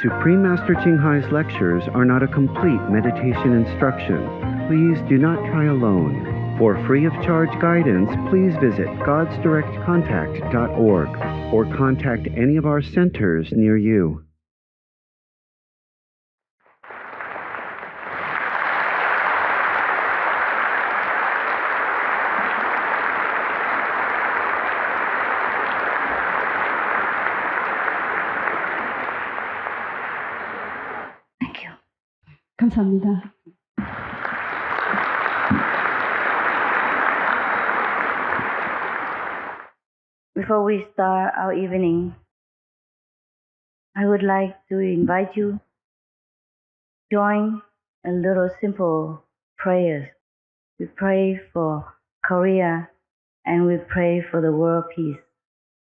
Supreme Master Ching Hai's lectures are not a complete meditation instruction. Please do not try alone. For free of charge guidance, please visit godsdirectcontact.org or contact any of our centers near you. 감사합니다. Before we start our evening, I would like to invite you to join a little simple prayers. We pray for Korea and we pray for the world peace.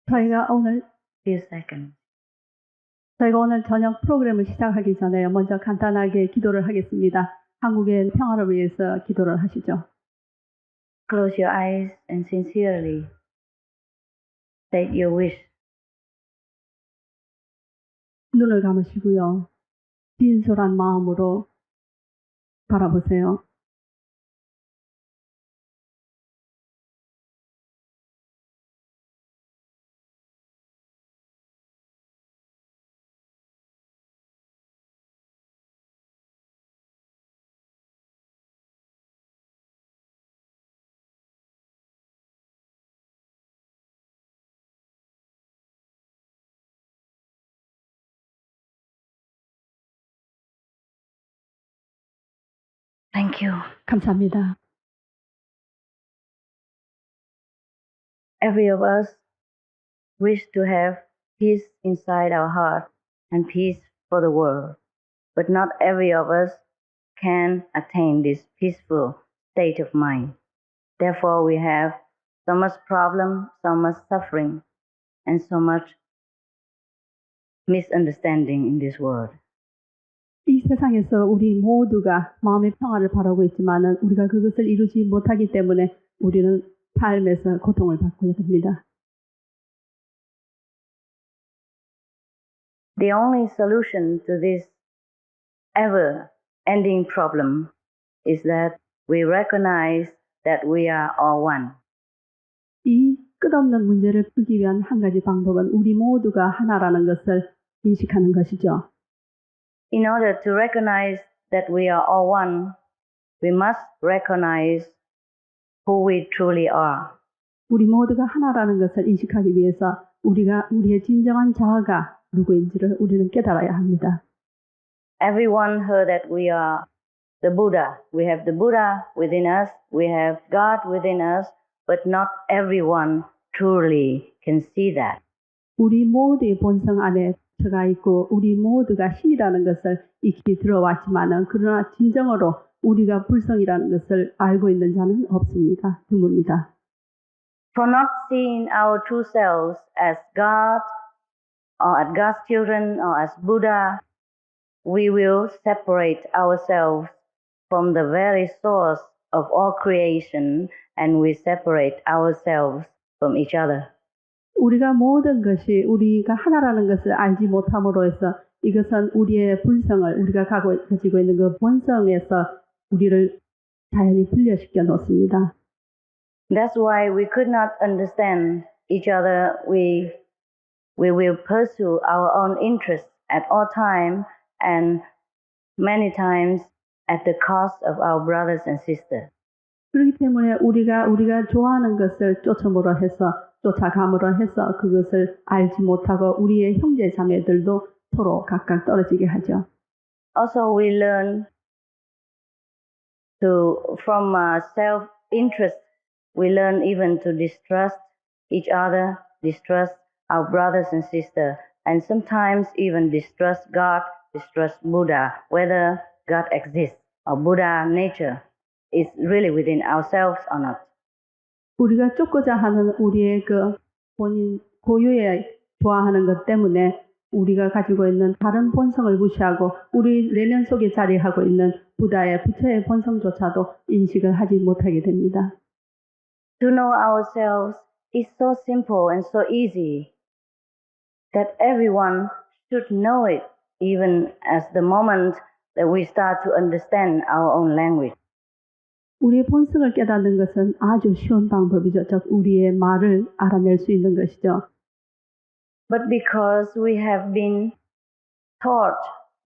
저희가 오늘 Few seconds. 저녁 프로그램을 시작하기 전에 먼저 간단하게 기도를 하겠습니다. 한국의 평화를 위해서 기도를 하시죠. Close your eyes and sincerely state your wish. 눈을 감으시고요. 진솔한 마음으로 바라보세요. Thank you. 감사합니다. Every of us wish to have peace inside our heart and peace for the world. But not every of us can attain this peaceful state of mind. Therefore, we have so much problem, so much suffering, and so much misunderstanding in this world. 이 세상에서 우리 모두가 마음의 평화를 바라고 있지만은 우리가 그것을 이루지 못하기 때문에 우리는 삶에서 고통을 받고 됩니다. The only solution to this ever-ending problem is that we recognize that we are all one. 이 끝없는 문제를 풀기 위한 한 가지 방법은 우리 모두가 하나라는 것을 인식하는 것이죠. In order to recognize that we are all one, we must recognize who we truly are. 우리 모두가 하나라는 것을 인식하기 위해서 우리의 진정한 자아가 누구인지를 우리는 깨달아야 합니다. Everyone heard that we are the Buddha. We have the Buddha within us, we have God within us, but not everyone truly can see that. 우리 모두의 본성 안에 들어가 있고 우리 모두가 신이라는 것을 익히 들어왔지만은 그러나 진정으로 우리가 불성이라는 것을 알고 있는 자는 없습니다. 드뭅니다. For not seeing our true selves as God or as God's children or as Buddha, we will separate ourselves from the very source of all creation and we separate ourselves from each other. 우리가 모든 것이 우리가 하나라는 것을 알지 못함으로 해서 이것은 우리의 불성을 우리가 가지고 있는 그 본성에서 우리를 자연히 분리시켜 놓습니다. That's why we could not understand each other. We will pursue our own interests at all time and many times at the cost of our brothers and sisters. 그렇기 때문에 우리가 좋아하는 것을 쫓아감으로 해서 그것을 알지 못하고 우리의 형제 자매들도 서로 각각 떨어지게 하죠. Also, we learn from self-interest, we learn even to distrust each other, distrust our brothers and sisters, and sometimes even distrust God, distrust Buddha, whether God exists or Buddha nature is really within ourselves or not. 우리가 쫓고자 하는 우리의 그 본인 고유의 좋아하는 것 때문에 우리가 가지고 있는 다른 본성을 무시하고 우리 내면 속에 자리하고 있는 부처의 본성조차도 인식을 하지 못하게 됩니다. To know ourselves is so simple and so easy that everyone should know it even as the moment that we start to understand our own language. 우리의 본성을 깨닫는 것은 아주 쉬운 방법이죠. 즉 우리의 말을 알아낼 수 있는 것이죠. But because we have been taught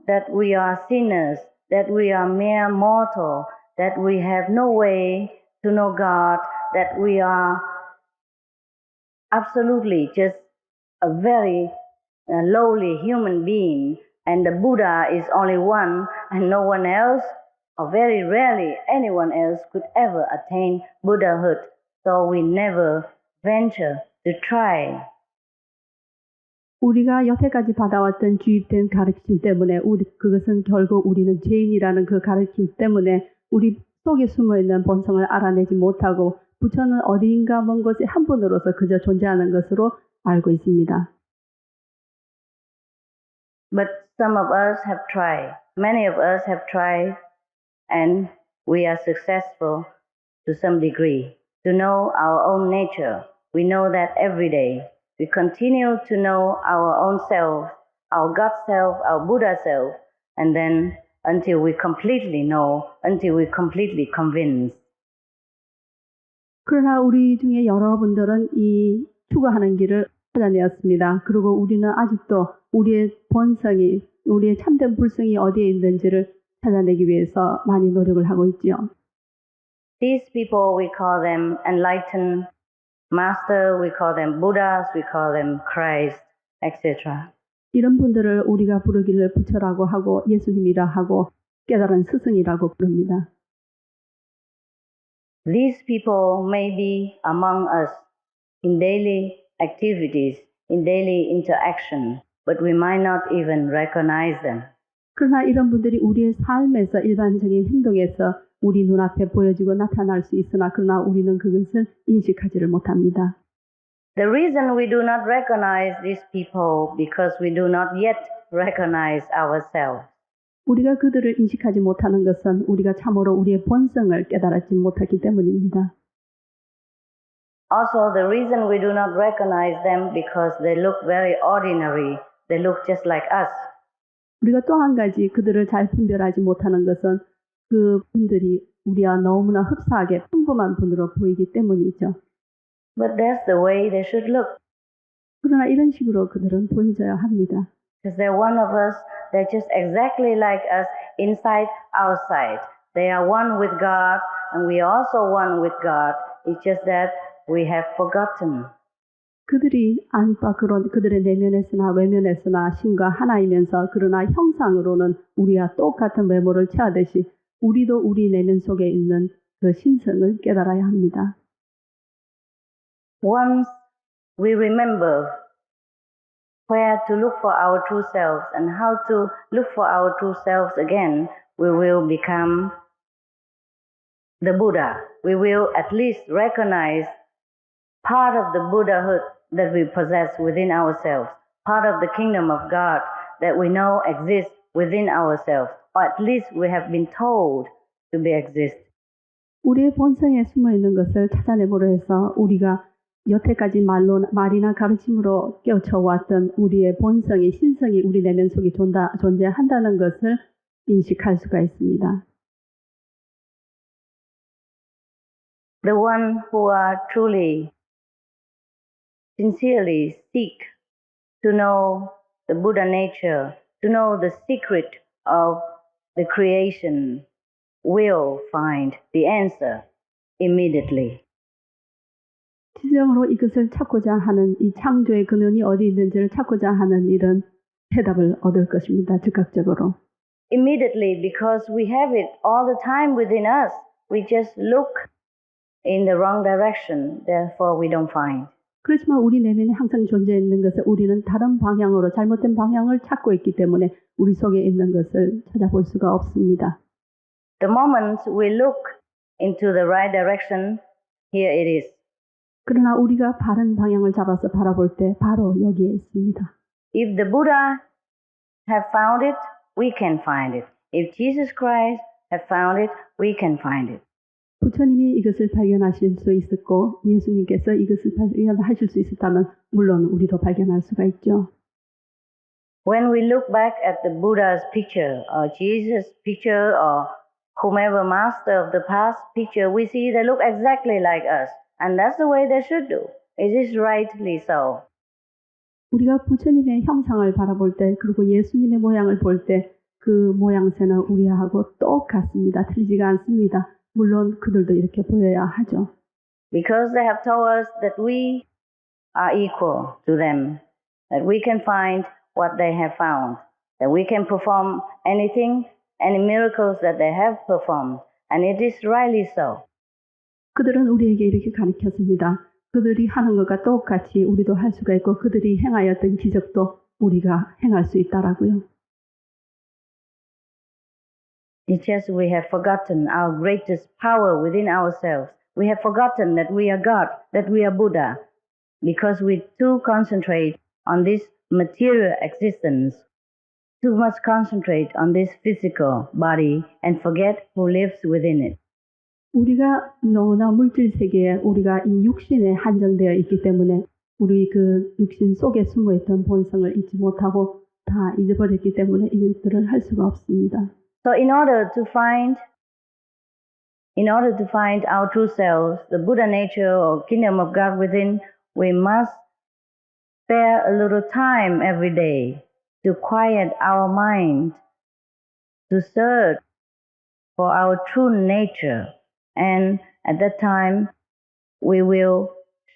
that we are sinners, that we are mere mortal, that we have no way to know God, that we are absolutely just a very lowly human being, and the Buddha is only one and no one else, or very rarely anyone else could ever attain Buddhahood. So we never venture to try. 우리가 여태까지 받아왔던 주입된 가르침 때문에 그것은 결국 우리는 죄인이라는 그 가르침 때문에 우리 속에 숨어있는 본성을 알아내지 못하고 부처는 어디인가 먼 곳에 한 분으로서 그저 존재하는 것으로 알고 있습니다. But some of us have tried. Many of us have tried, and we are successful to some degree to know our own nature. We know that every day. We continue to know our own self, our God self, our Buddha self, and then until we completely know, until we completely convinced. 그러나 우리 중에 여러분들은 이 추구하는 길을 찾아내었습니다. 그리고 우리는 아직도 우리의 본성이, 우리의 참된 불성이 어디에 있는지를 찾아내기 위해서 많이 노력을 하고 있지요. These people, we call them enlightened master, we call them Buddhas, we call them Christ, etc. 이런 분들을 우리가 부르기를 부처라고 하고 예수님이라 하고 깨달은 스승이라고 부릅니다. These people may be among us in daily activities, in daily interaction, but we might not even recognize them. 그러나 이런 분들이 우리의 삶에서 일반적인 행동에서 우리 눈앞에 보여지고 나타날 수 있으나 그러나 우리는 그것을 인식하지를 못합니다. The reason we do not recognize these people because we do not yet recognize ourselves. 우리가 그들을 인식하지 못하는 것은 우리가 참으로 우리의 본성을 깨달지 못하기 때문입니다. Also, the reason we do not recognize them because they look very ordinary. They look just like us. 우리가 또 한 가지 그들을 잘 분별하지 못하는 것은 그 분들이 우리와 너무나 흡사하게 평범한 분으로 보이기 때문이죠. But that's the way they should look. 그러나 이런 식으로 그들은 보여져야 합니다. Because they're one of us, they're just exactly like us, inside, outside. They are one with God, and we are also one with God. It's just that we have forgotten. 그들이 안팎으로 그들의 내면에서나 외면에서나 신과 하나이면서 그러나 형상으로는 우리와 똑같은 외모를 취하듯이 우리도 우리 내면 속에 있는 그 신성을 깨달아야 합니다. Once we remember where to look for our true selves and how to look for our true selves again, we will become the Buddha. We will at least recognize part of the Buddhahood that we possess within ourselves, part of the kingdom of God that we know exists within ourselves, or at least we have been told to be exist. 우리의 본성에 숨어 있는 것을 찾아내보려 해서 우리가 여태까지 말이나 가르침으로 깨우쳐왔던 우리의 본성이, 신성이 우리 내면 속에 존재한다는 것을 인식할 수가 있습니다. The one who are truly, sincerely seek to know the Buddha nature, to know the secret of the creation, will find the answer immediately. 진정으로 이것을 찾고자 하는 이 창조의 근원이 어디 있는지를 찾고자 하는 이런 해답을 얻을 것입니다. 즉각적으로. Immediately, because we have it all the time within us. We just look in the wrong direction, therefore we don't find. 그렇지만 우리 내면에 항상 존재해 있는 것을 우리는 다른 방향으로 잘못된 방향을 찾고 있기 때문에 우리 속에 있는 것을 찾아볼 수가 없습니다. The moment we look into the right direction, here it is. 그러나 우리가 바른 방향을 잡아서 바라볼 때 바로 여기에 있습니다. If the Buddha have found it, we can find it. If Jesus Christ have found it, we can find it. 부처님이 이것을 발견하실 수 있었고 예수님께서 이것을 발견하실 수 있었다면 물론 우리도 발견할 수가 있죠. When we look back at the Buddha's picture or Jesus' picture or whomever master of the past picture, we see they look exactly like us. And that's the way they should do. It is rightly so. 우리가 부처님의 형상을 바라볼 때 그리고 예수님의 모양을 볼 때 그 모양새는 우리하고 똑같습니다. 틀리지가 않습니다. 물론 그들도 이렇게 보여야 하죠. Because they have told us that we are equal to them, that we can find what they have found, that we can perform anything, any miracles that they have performed, and it is rightly so. 그들은 우리에게 이렇게 가르쳤습니다. 그들이 하는 것과 똑같이 우리도 할 수가 있고 그들이 행하였던 기적도 우리가 행할 수 있다라고요. It's just we have forgotten our greatest power within ourselves. We have forgotten that we are God, that we are Buddha, because we too concentrate on this material existence, too much concentrate on this physical body and forget who lives within it. 우리가 너무나 물질 세계에 우리가 이 육신에 한정되어 있기 때문에 우리 그 육신 속에 숨어있던 본성을 잊지 못하고 다 잊어버렸기 때문에 이것들을 할 수가 없습니다. So in order to find our true selves, the Buddha nature or kingdom of God within, we must spare a little time every day to quiet our mind, to search for our true nature. And at that time, we will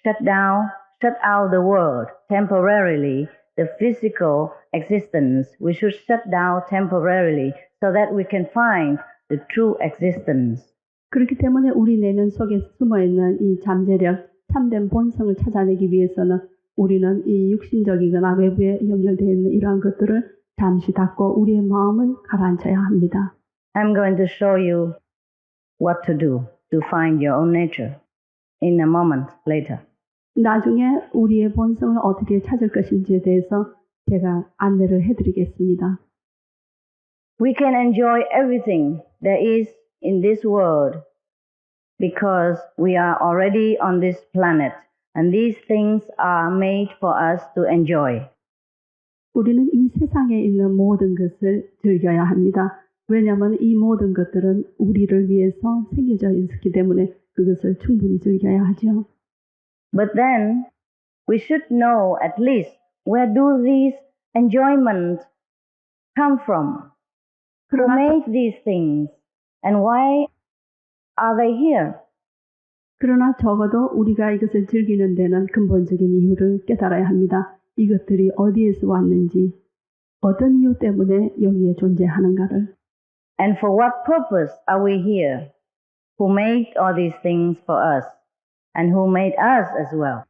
shut out the world temporarily, the physical existence. We should shut down temporarily so that we can find the true existence. 그렇기 때문에 우리 내면 속에 숨어있는 이 잠재력, 참된 본성을 찾아내기 위해서는 우리는 이 육신적이거나 외부에 연결되어 있는 이러한 것들을 잠시 닫고 우리의 마음을 가라앉혀야 합니다. I'm going to show you what to do to find your own nature in a moment later. 나중에 우리의 본성을 어떻게 찾을 것인지에 대해서 제가 안내를 해드리겠습니다. We can enjoy everything there is in this world because we are already on this planet and these things are made for us to enjoy. 우리는 이 세상에 있는 모든 것을 즐겨야 합니다. 왜냐하면 이 모든 것들은 우리를 위해서 생겨져 있기 때문에 그것을 충분히 즐겨야 하죠. But then we should know at least where do these enjoyments come from? Who made these things and why are they here? 그러나 적어도 우리가 이것을 즐기는 데는 근본적인 이유를 깨달아야 합니다. 이것들이 어디에서 왔는지, 어떤 이유 때문에 여기에 존재하는가를. And for what purpose are we here? Who made all these things for us? And who made us as well?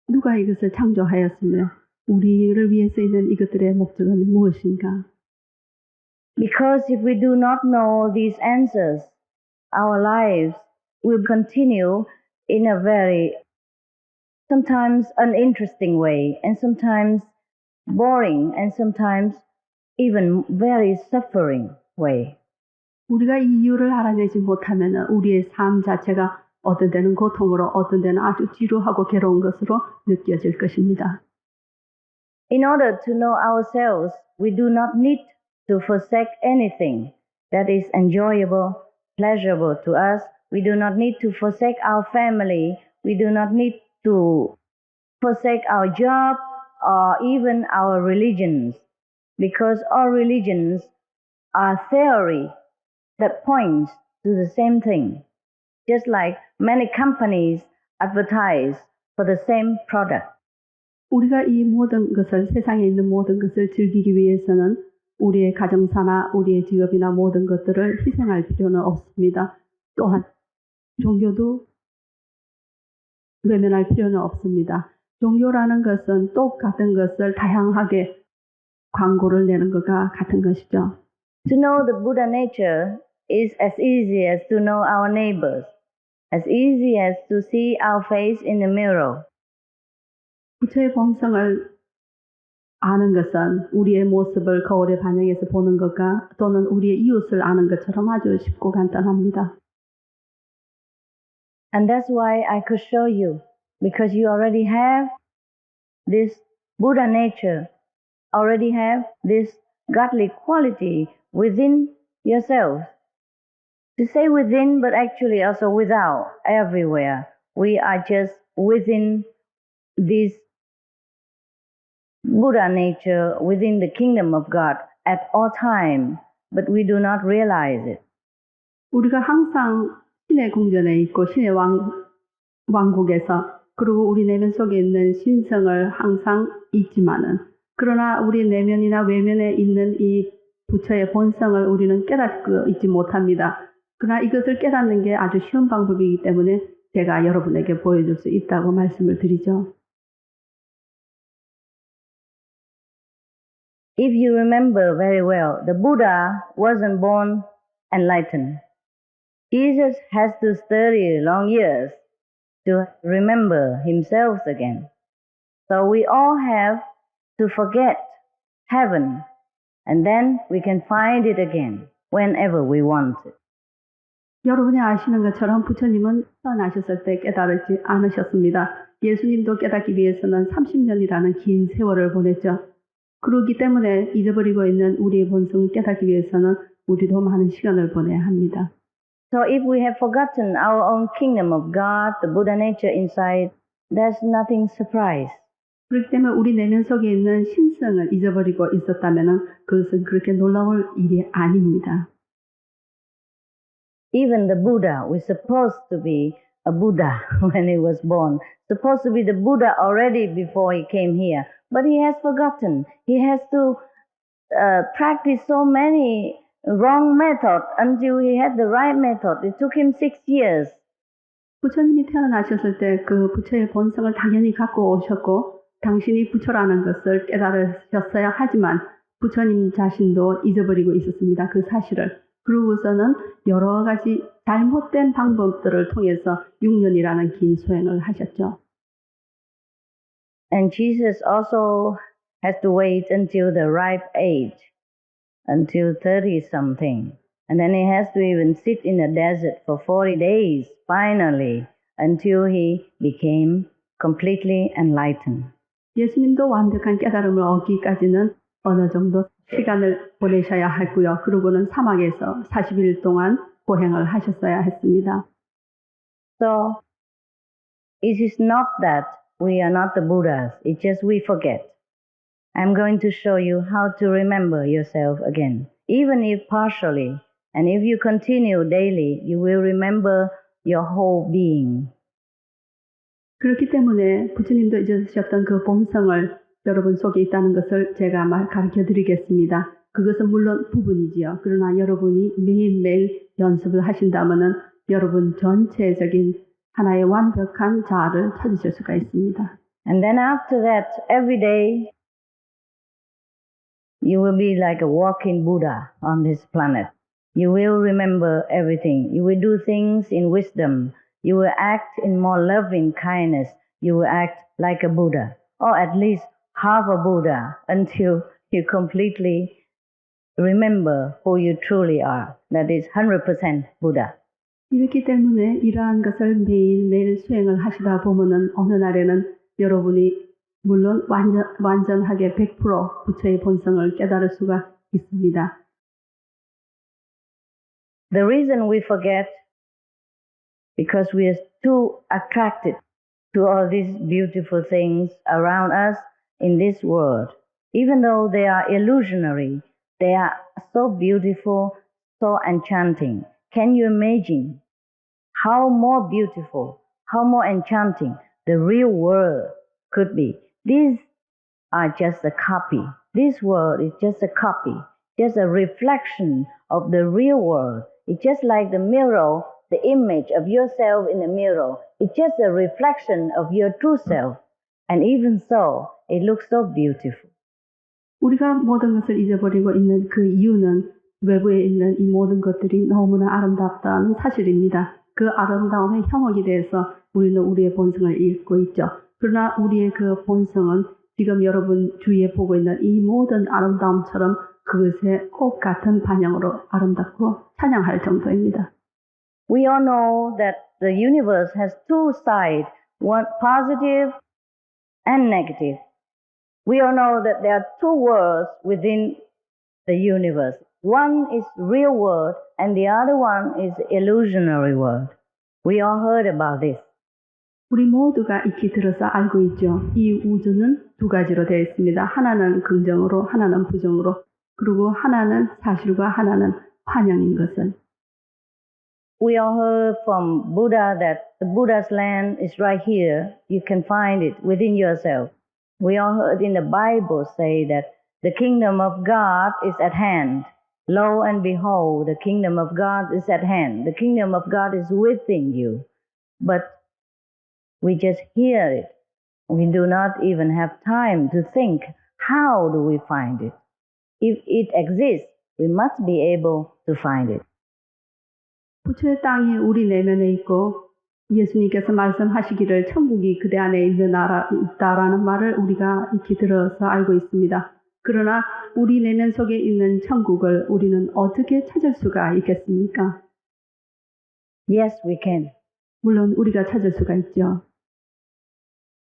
누가 이것을 창조하였으며 우리를 위해서 있는 이것들의 목적은 무엇인가? Because if we do not know these answers, our lives will continue in a very sometimes uninteresting way and sometimes boring and sometimes even very suffering way. 우리가 이 이유를 알아내지 못하면 우리의 삶 자체가 어떤 때는 고통으로 어떤 때는 아주 지루하고 괴로운 것으로 느껴질 것입니다. In order to know ourselves, we do not need to forsake anything that is enjoyable, pleasurable to us. We do not need to forsake our family. We do not need to forsake our job or even our religions, because all religions are theory that points to the same thing. Just like many companies advertise for the same product. 우리가 이 모든 것을 세상에 있는 모든 것을 즐기기 위해서는 우리의 가정사나 우리의 직업이나 모든 것들을 희생할 필요는 없습니다. 또한 종교도 외면할 필요는 없습니다. 종교라는 것은 똑같은 것을 다양하게 광고를 내는 것과 같은 것이죠. To know the Buddha nature is as easy as to know our neighbors, as easy as to see our face in the mirror. 부처의 본성을 아는 것은 우리의 모습을 거울에 반영해서 보는 것과 또는 우리의 이웃을 아는 것처럼 아주 쉽고 간단합니다. And that's why I could show you, because you already have this Buddha nature already have this godly quality within yourselves. To say within, but actually also without, everywhere. We are just within this Buddha nature, within the kingdom of God at all time, but we do not realize it. 우리가 항상 신의 궁전에 있고 신의 왕국에서 그리고 우리 내면 속에 있는 신성을 항상 잊지만은 그러나 우리 내면이나 외면에 있는 이 부처의 본성을 우리는 깨닫고 있지 못합니다. 그러나 이것을 깨닫는 게 아주 쉬운 방법이기 때문에 제가 여러분에게 보여줄 수 있다고 말씀을 드리죠. If you remember very well, the Buddha wasn't born enlightened. Jesus has to study long years to remember himself again. So we all have to forget heaven, and then we can find it again whenever we want it. 여러분이 아시는 것처럼 부처님은 태어나셨을 때 깨달지 않으셨습니다. 예수님도 깨닫기 위해서는 30년이라는 긴 세월을 보냈죠. 그렇기 때문에 잊어버리고 있는 우리의 본성을 깨닫기 위해서는 우리도 많은 시간을 보내야 합니다. So if we have forgotten our own kingdom of God, the Buddha nature inside, there's nothing surprise. 그렇기 때문에 우리 내면 속에 있는 신성을 잊어버리고 있었다면 그것은 그렇게 놀라울 일이 아닙니다. Even the Buddha was supposed to be a Buddha when he was born, supposed to be the Buddha already before he came here, but he has forgotten. He has to practice so many wrong methods until he had the right method. It took him 6 years. 부처님이 태어나셨을 때 그 부처의 본성을 당연히 갖고 오셨고 당신이 부처라는 것을 깨달으셨어야 하지만 부처님 자신도 잊어버리고 있었습니다. 그 사실을. 그러고서는 여러 가지 잘못된 방법들을 통해서 6년이라는 긴 수행을 하셨죠. And Jesus also has to wait until the ripe age, until 30-something. And then he has to even sit in the desert for 40 days, finally, until he became completely enlightened. 예수님도 완벽한 깨달음을 얻기까지는 어느 정도 시간을 보내셔야 했고요. 그러고는 사막에서 40일 동안 고행을 하셨어야 했습니다. So, it is not that we are not the Buddhas, it's just we forget. I'm going to show you how to remember yourself again, even if partially. And if you continue daily, you will remember your whole being. 그렇기 때문에 부처님도 잊으셨던 그 본성을 여러분 속에 있다는 것을 제가 가르쳐 드리겠습니다. 그것은 물론 부분이지요. 그러나 여러분이 매일매일 연습을 하신다면은 여러분 전체적인 하나의 완벽한 자아를 찾으실 수가 있습니다. And then after that, every day, you will be like a walking Buddha on this planet. You will remember everything. You will do things in wisdom. You will act in more loving kindness. You will act like a Buddha, or at least half a Buddha, until you completely remember who you truly are. That is 100% Buddha. 이렇기 때문에 이러한 것을 매일매일 수행을 하시다 보면은 어느 날에는 여러분이 물론 완전하게 100% 부처의 본성을 깨달을 수가 있습니다. The reason we forget, because we are too attracted to all these beautiful things around us in this world. Even though they are illusionary, they are so beautiful, so enchanting. Can you imagine how more beautiful, how more enchanting the real world could be? These are just a copy. This world is just a copy, just a reflection of the real world. It's just like the mirror, the image of yourself in the mirror. It's just a reflection of your true self. And even so, it looks so beautiful. 우리가 모든 것을 잊어버리고 있는 그 이유는 외부에 있는 이 모든 것들이 너무나 아름답다는 사실입니다. 그 아름다움의 현혹이 돼서 우리는 우리의 본성을 잃고 있죠. 그러나 우리의 그 본성은 지금 여러분 주위에 보고 있는 이 모든 아름다움처럼 그것의 꼭 같은 반영으로 아름답고 찬양할 정도입니다. We all know that the universe has two sides, one positive and negative. We all know that there are two worlds within the universe. One is real world and the other one is illusionary world. We all heard about this. 우리 모두가 익히 들어서 알고 있죠. 이 우주는 두 가지로 되어 있습니다. 하나는 긍정으로, 하나는 부정으로. 그리고 하나는 사실과 하나는 환영인 것을. We all heard from Buddha that the Buddha's land is right here. You can find it within yourself. We all heard in the Bible say that the kingdom of God is at hand. Lo and behold, the kingdom of God is at hand. The kingdom of God is within you. But we just hear it. We do not even have time to think, how do we find it? If it exists, we must be able to find it. 부처의 땅이 우리 내면에 있고 예수님께서 말씀하시기를 천국이 그대 안에 있는 나라 있다라는 말을 우리가 익히 들어서 알고 있습니다. 그러나 우리 내면 속에 있는 천국을 우리는 어떻게 찾을 수가 있겠습니까? Yes, we can. 물론 우리가 찾을 수가 있죠.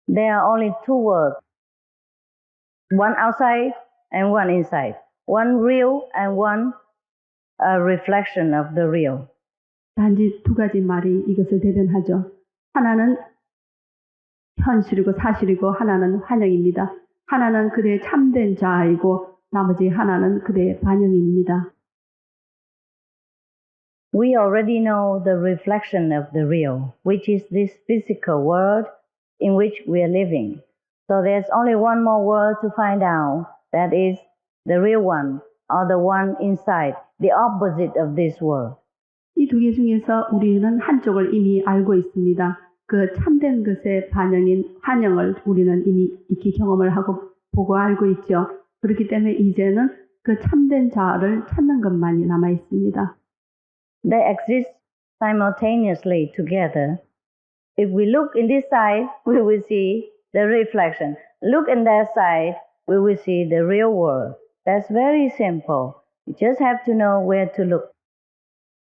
There are only two worlds. One outside and one inside. One real and one a reflection of the real. 단지 두 가지 말이 이것을 대변하죠. 하나는 현실이고 사실이고 하나는 환영입니다. 하나는 그대의 참된 자아이고 나머지 하나는 그대의 반영입니다. We already know the reflection of the real, which is this physical world in which we are living. So there's only one more world to find out, that is the real one, or the one inside, the opposite of this world. 이 두 개 중에서 우리는 한쪽을 이미 알고 있습니다. 그 참된 것의 반영인 환영을 우리는 이미 익히 경험을 하고 보고 알고 있죠. 그렇기 때문에 이제는 그 참된 자아를 찾는 것만이 남아 있습니다. They exist simultaneously together. If we look in this side, we will see the reflection. Look in that side, we will see the real world. That's very simple. You just have to know where to look.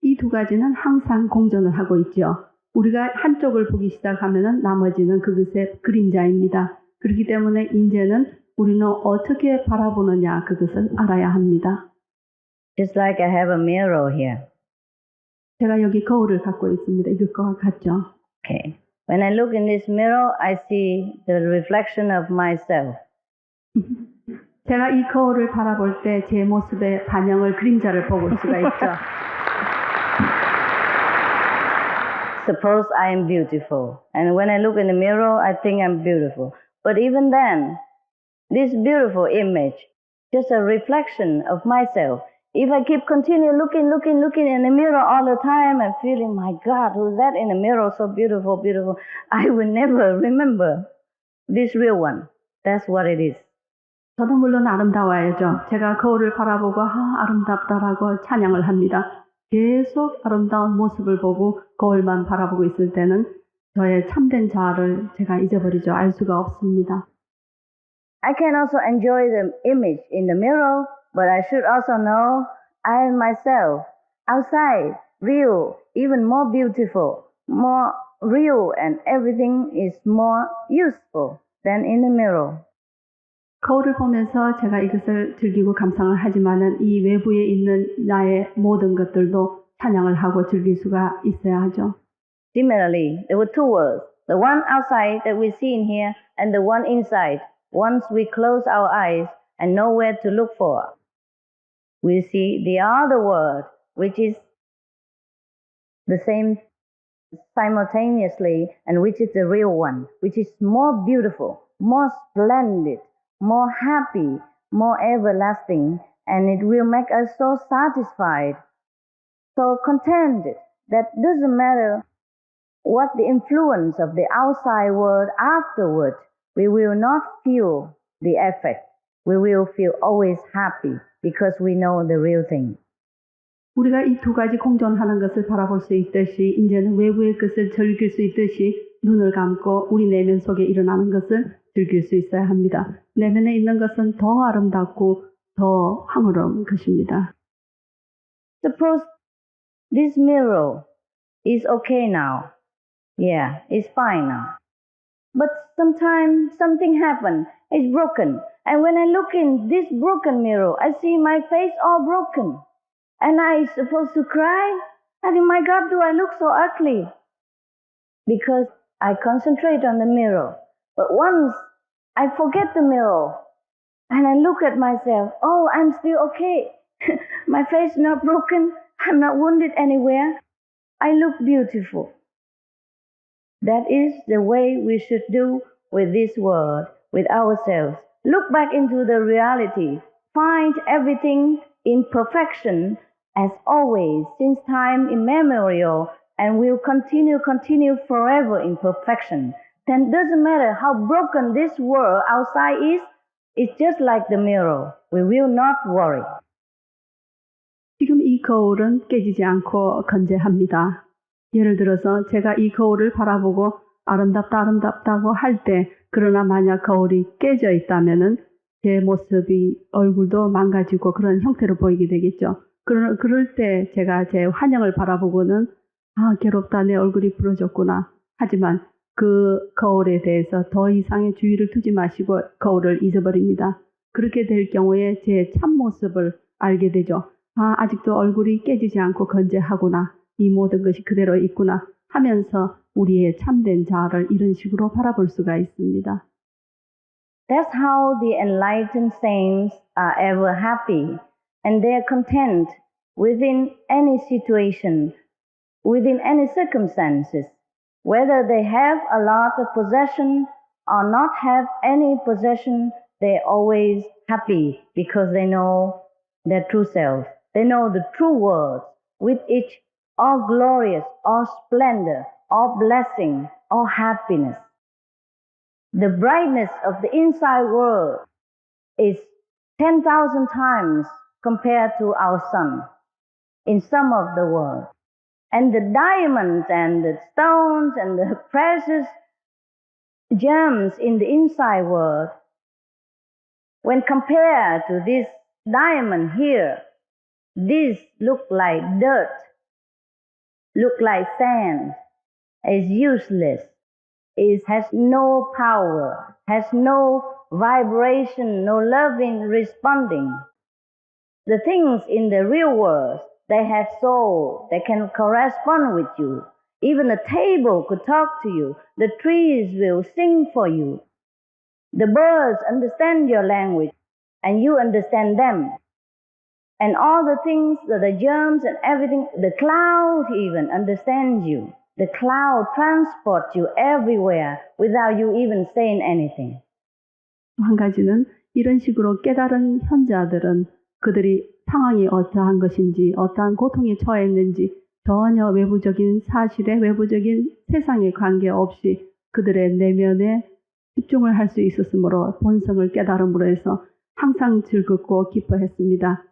이 두 가지는 항상 공존을 하고 있죠. 우리가 한쪽을 보기 시작하면 나머지는 그것의 그림자입니다. 그렇기 때문에 이제는 우리는 어떻게 바라보느냐 그것을 알아야 합니다. Just like I have a mirror here. 제가 여기 거울을 갖고 있습니다. 이것과 같죠. Okay. When I look in this mirror, I see the reflection of myself. 제가 이 거울을 바라볼 때 제 모습의 반영을 그림자를 보고 올 수가 있죠. Suppose I am beautiful, and when I look in the mirror, I think I'm beautiful. But even then, this beautiful image, just a reflection of myself. If I keep continue looking in the mirror all the time and feeling, my God, who's that in the mirror, so beautiful, beautiful, I will never remember this real one. That's what it is. 저도 물론 아름다워야죠. 제가 거울을 바라보고 아름답다라고 찬양을 합니다. 계속 아름다운 모습을 보고 거울만 바라보고 있을 때는 저의 참된 자아를 제가 잊어버리죠. 알 수가 없습니다. I can also enjoy the image in the mirror, but I should also know I am myself, outside, real, even more beautiful, more real, and everything is more useful than in the mirror. 거울을 보면서 제가 이것을 즐기고 감상을 하지만은 이 외부에 있는 나의 모든 것들도 찬양을 하고 즐길 수가 있어야 하죠. Similarly, there were two worlds, the one outside that we see in here and the one inside. Once we close our eyes and know where to look for, we see the other world, which is the same simultaneously and which is the real one, which is more beautiful, more splendid, more happy, more everlasting, and it will make us so satisfied, so contented, that doesn't matter what the influence of the outside world afterward, we will not feel the effect. We will feel always happy because we know the real thing. 우리가 이 두 가지 공존하는 것을 바라볼 수 있듯이 이제는 외부의 것을 즐길 수 있듯이 눈을 감고 우리 내면 속에 일어나는 것을 즐길 수 있어야 합니다. 내면에 있는 것은 더 아름답고 더 황홀한 것입니다. Suppose this mirror is okay now. Yeah, it's fine now. But sometimes something happened. It's broken. And when I look in this broken mirror, I see my face all broken. And I supposed to cry. I think, my God, do I look so ugly? Because I concentrate on the mirror. But once I forget the mirror and I look at myself, oh, I'm still okay. My face is not broken. I'm not wounded anywhere. I look beautiful. That is the way we should do with this world, with ourselves. Look back into the reality. Find everything in perfection as always, since time immemorial, and will continue forever in perfection. Then it doesn't matter how broken this world outside is, it's just like the mirror. We will not worry. 지금 이 거울은 깨지지 않고 건재합니다. 예를 들어서 제가 이 거울을 바라보고 아름답다고 할 때, 그러나 만약 거울이 깨져 있다면은 제 모습이 얼굴도 망가지고 그런 형태로 보이게 되겠죠. 그럴 때 제가 제 환영을 바라보고는 괴롭다, 내 얼굴이 부러졌구나. 하지만 그 거울에 대해서 더 이상의 주의를 두지 마시고 거울을 잊어버립니다. 그렇게 될 경우에 제 참모습을 알게 되죠. 아직도 얼굴이 깨지지 않고 건재하구나. 이 모든 것이 그대로 있구나 하면서 우리의 참된 자아를 이런 식으로 바라볼 수가 있습니다. That's how the enlightened saints are ever happy, and they are content within any situation, within any circumstances. Whether they have a lot of possession or not have any possession, they're always happy because they know their true self. They know the true words, with each all glorious, all splendor, all blessing, all happiness. The brightness of the inside world is 10,000 times compared to our sun in some of the world. And the diamonds and the stones and the precious gems in the inside world, when compared to this diamond here, this look like dirt, look like sand, is useless. It has no power, has no vibration, no loving responding. The things in the real world, they have soul, they can correspond with you. Even a table could talk to you. The trees will sing for you. The birds understand your language, and you understand them. And all the things, the germs and everything, the cloud even understands you. The cloud transports you everywhere without you even saying anything. 한 가지는 이런 식으로 깨달은 현자들은 그들이 상황이 어떠한 것인지, 어떠한 고통에 처했는지 전혀 외부적인 사실에, 외부적인 세상에 관계없이 그들의 내면에 집중을 할 수 있었으므로 본성을 깨달음으로 해서 항상 즐겁고 기뻐했습니다.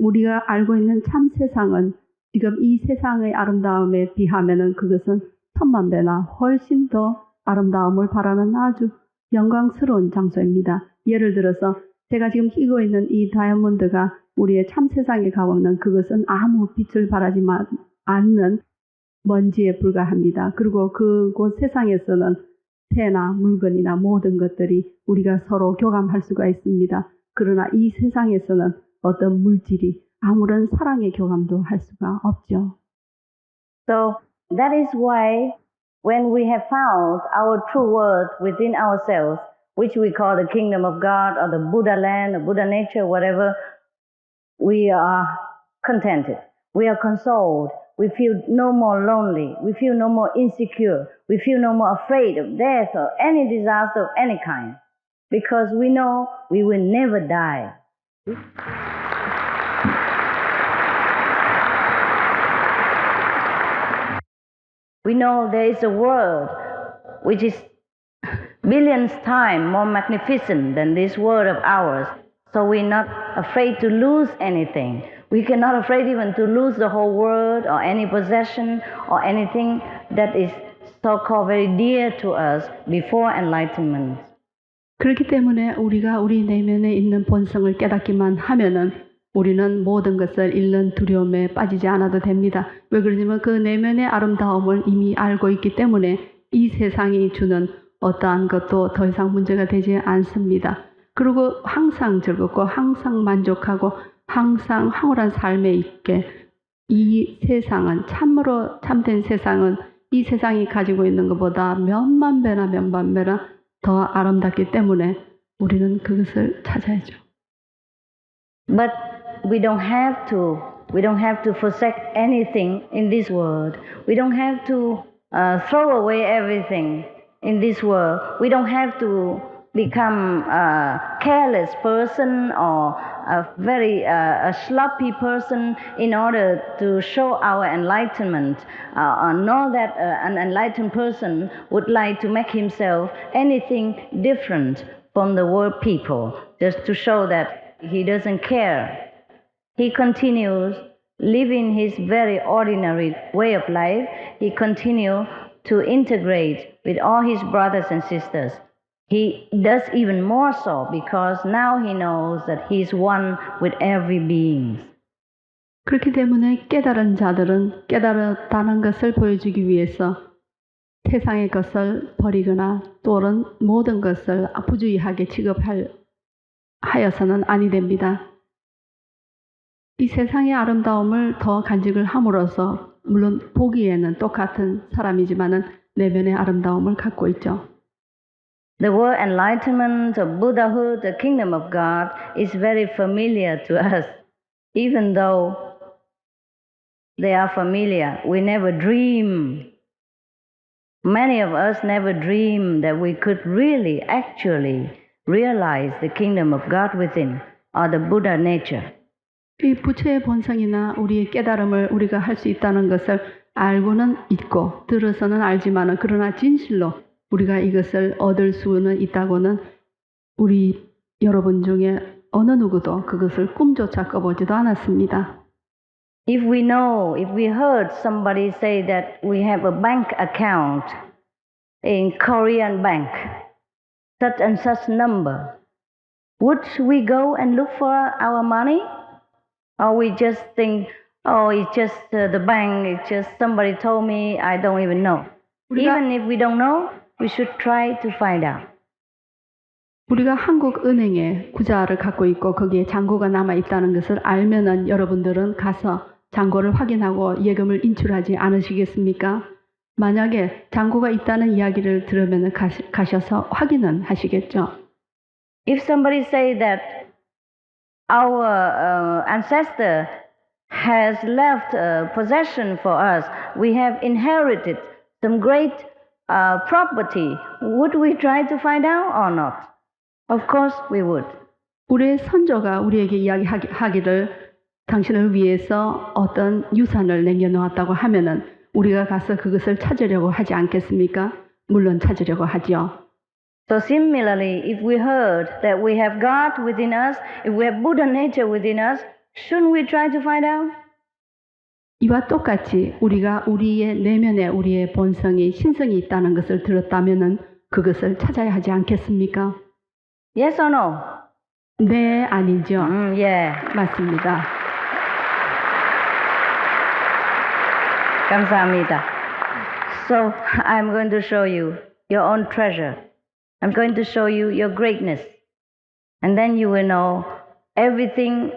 우리가 알고 있는 참 세상은 지금 이 세상의 아름다움에 비하면은 그것은 천만 배나 훨씬 더 아름다움을 바라는 아주 영광스러운 장소입니다. 예를 들어서 제가 지금 끼고 있는 이 다이아몬드가 우리의 참 세상에 가보면 그것은 아무 빛을 발하지 않는 먼지에 불과합니다. 그리고 그곳 세상에서는 새나 물건이나 모든 것들이 우리가 서로 교감할 수가 있습니다. 그러나 이 세상에서는 어떤 물질이 아무런 사랑의 교감도 할 수가 없죠. So that is why when we have found our true worth within ourselves, which we call the kingdom of God or the Buddha land or Buddha nature, whatever, we are contented. We are consoled. We feel no more lonely. We feel no more insecure. We feel no more afraid of death or any disaster of any kind. Because we know we will never die. We know there is a world which is billions times more magnificent than this world of ours. So we're not afraid to lose anything. We cannot afraid even to lose the whole world or any possession or anything that is so-called very dear to us before enlightenment. 그렇기 때문에 우리가 우리 내면에 있는 본성을 깨닫기만 하면은 우리는 모든 것을 잃는 두려움에 빠지지 않아도 됩니다. 왜 그러냐면 그 내면의 아름다움을 이미 알고 있기 때문에 이 세상이 주는 어떠한 것도 더 이상 문제가 되지 않습니다. 그리고 항상 즐겁고 항상 만족하고 항상 황홀한 삶에 있게 이 세상은 참으로 참된 세상은 이 세상이 가지고 있는 것보다 몇만 배나 몇만 배나 더 아름답기 때문에 우리는 그것을 찾아야죠. But we don't have to forsake anything in this world. We don't have to throw away everything in this world. We don't have to become a careless person or a very sloppy person in order to show our enlightenment. Know that an enlightened person would like to make himself anything different from the world people, just to show that he doesn't care. He continues living his very ordinary way of life. He continues to integrate with all his brothers and sisters. He does even more so because now he knows that he is one with every being. 그렇기 때문에 깨달은 자들은 깨달았다는 것을 보여주기 위해서 세상의 것을 버리거나 또는 모든 것을 부주의하게 취급하여서는 아니 됩니다. 이 세상의 아름다움을 더 간직을 함으로써 물론 보기에는 똑같은 사람이지만은 내면의 아름다움을 갖고 있죠. The word enlightenment or Buddhahood, the kingdom of God, is very familiar to us. Even though they are familiar, we never dream. Many of us never dream that we could really, actually realize the kingdom of God within, or the Buddha nature. 이 부처의 본성이나 우리의 깨달음을 우리가 할 수 있다는 것을 알고는 있고 들어서는 알지만은 그러나 진실로 우리가 이것을 얻을 수는 있다고는 우리 여러분 중에 어느 누구도 그것을 꿈조차 꿔보지도 않았습니다. If we heard somebody say that we have a bank account in Korean bank, such and such number, would we go and look for our money? Or we just think, oh, it's just the bank, it's just somebody told me, I don't even know. Even if we don't know, we should try to find out. 우리가 한국은행에 구자를 갖고 있고 거기에 잔고가 남아 있다는 것을 알면은 여러분들은 가서 잔고를 확인하고 예금을 인출하지 않으시겠습니까? 만약에 잔고가 있다는 이야기를 들으면 가셔서 확인은 하시겠죠. If somebody say that our ancestor has left possession for us, we have inherited some great property, would we try to find out or not? Of course we would. 우리의 선조가 우리에게 이야기하기를 당신을 위해서 어떤 유산을 남겨놓았다고 하면은 우리가 가서 그것을 찾으려고 하지 않겠습니까? 물론 찾으려고 하죠. So similarly, if we heard that we have God within us, if we have Buddha nature within us, shouldn't we try to find out? 이와 똑같이 우리가 우리의 내면에 우리의 본성이 신성이 있다는 것을 들었다면은 그것을 찾아야 하지 않겠습니까? Yes or no? 네, 아니죠. Yeah. 맞습니다. 감사합니다. So I'm going to show you your own treasure. I'm going to show you your greatness. And then you will know everything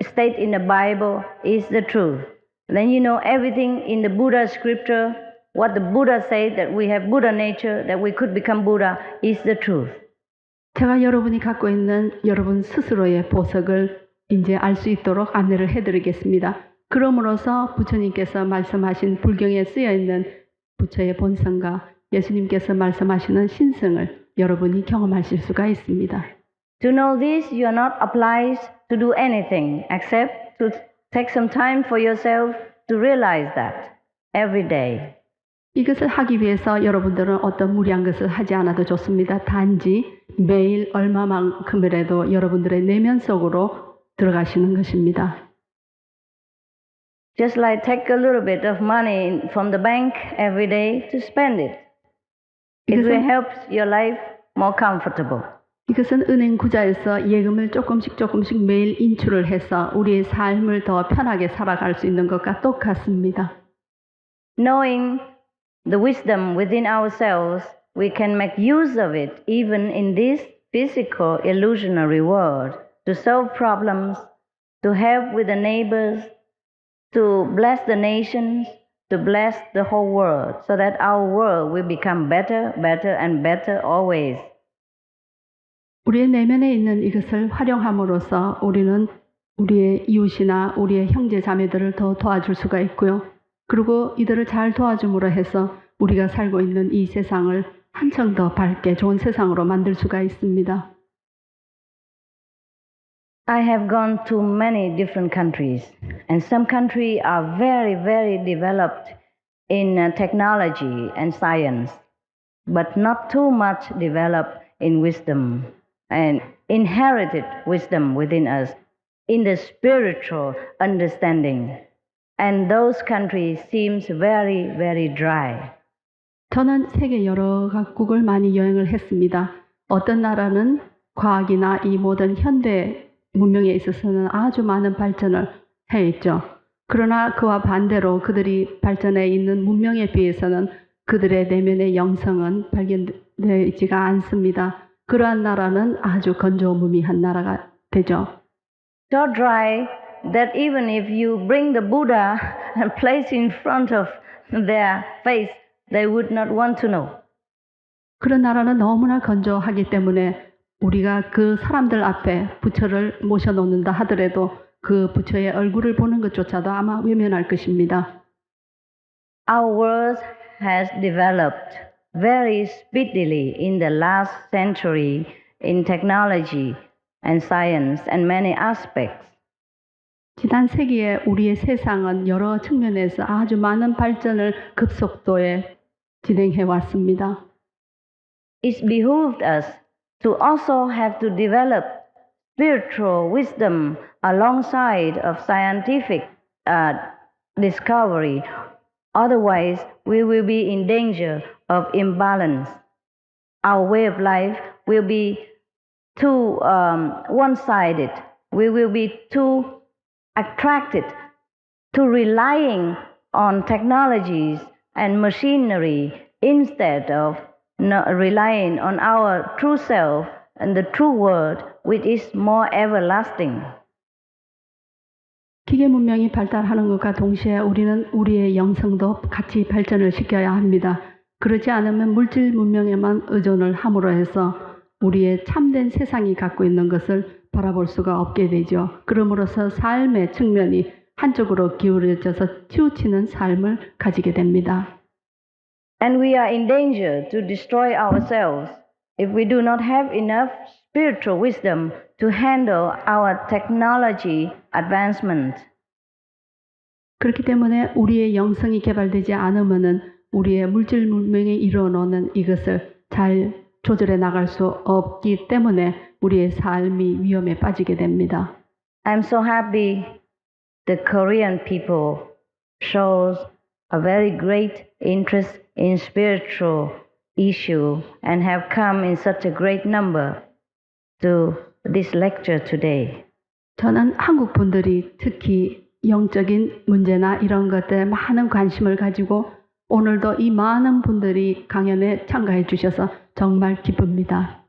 stated in the Bible is the truth. Then you know everything in the Buddha scripture, what the Buddha said, that we have Buddha nature, that we could become Buddha, is the truth. 제가 여러분이 갖고 있는 여러분 스스로의 보석을 이제 알 수 있도록 안내를 해드리겠습니다. 그럼으로써 부처님께서 말씀하신 불경에 쓰여 있는 부처의 본성과 예수님께서 말씀하시는 신성을 여러분이 경험하실 수가 있습니다. To know this, you are not obliged to do anything except to take some time for yourself to realize that every day. 이것을 하기 위해서 여러분들은 어떤 무리한 것을 하지 않아도 좋습니다. 단지 매일 얼마만큼이라도 여러분들의 내면 속으로 들어가시는 것입니다. Just like take a little bit of money from the bank every day to spend it. It will help your life more comfortable. 이것은 은행 구자에서 예금을 조금씩 매일 인출을 해서 우리의 삶을 더 편하게 살아갈 수 있는 것과 똑같습니다. Knowing the wisdom within ourselves, we can make use of it even in this physical illusionary world to solve problems, to help with the neighbors, to bless the nations, to bless the whole world, so that our world will become better, better, and better always. 우리의 내면에 있는 이것을 활용함으로써 우리는 우리의 이웃이나 우리의 형제 자매들을 더 도와줄 수가 있고요. 그리고 이들을 잘 도와줌으로 해서 우리가 살고 있는 이 세상을 한층 더 밝게 좋은 세상으로 만들 수가 있습니다. I have gone to many different countries, and some countries are very, very developed in technology and science, but not too much developed in wisdom and inherited wisdom within us, in the spiritual understanding. And those countries seems very, very dry. 저는 세계 여러 각국을 많이 여행을 했습니다. 어떤 나라는 과학이나 이 모든 현대 문명에 있어서는 아주 많은 발전을 해있죠. 그러나 그와 반대로 그들이 발전해 있는 문명에 비해서는 그들의 내면의 영성은 발견되어 있지가 않습니다. 그러한 나라는 아주 건조무미한 나라가 되죠. So dry that even if you bring the Buddha and place in front of their face, they would not want to know. 그런 나라는 너무나 건조하기 때문에 우리가 그 사람들 앞에 부처를 모셔놓는다 하더라도 그 부처의 얼굴을 보는 것조차도 아마 외면할 것입니다. Our world has developed very speedily in the last century in technology and science and many aspects. 지난 세기에 우리의 세상은 여러 측면에서 아주 많은 발전을 급속도에 진행해 왔습니다. It behooved us to also have to develop spiritual wisdom alongside of scientific discovery. Otherwise, we will be in danger of imbalance. Our way of life will be too one-sided. We will be too attracted to relying on technologies and machinery instead of relying on our true self and the true word, which is more everlasting. 기계 문명이 발달하는 것과 동시에 우리는 우리의 영성도 같이 발전을 시켜야 합니다. 그렇지 않으면 물질 문명에만 의존을 함으로 해서 우리의 참된 세상이 갖고 있는 것을 바라볼 수가 없게 되죠. 그러므로서 삶의 측면이 한쪽으로 기울어져서 치우치는 삶을 가지게 됩니다. And we are in danger to destroy ourselves if we do not have enough spiritual wisdom to handle our technology advancement. 그렇기 때문에 우리의 영성이 개발되지 않으면은 우리의 물질 문명이 이뤄놓는 이것을 잘 조절해 나갈 수 없기 때문에 우리의 삶이 위험에 빠지게 됩니다. I'm so happy the Korean people shows a very great interest in spiritual issue and have come in such a great number to this lecture today. 저는 한국 분들이 특히 영적인 문제나 이런 것들에 많은 관심을 가지고 오늘도 이 많은 분들이 강연에 참가해 주셔서 정말 기쁩니다.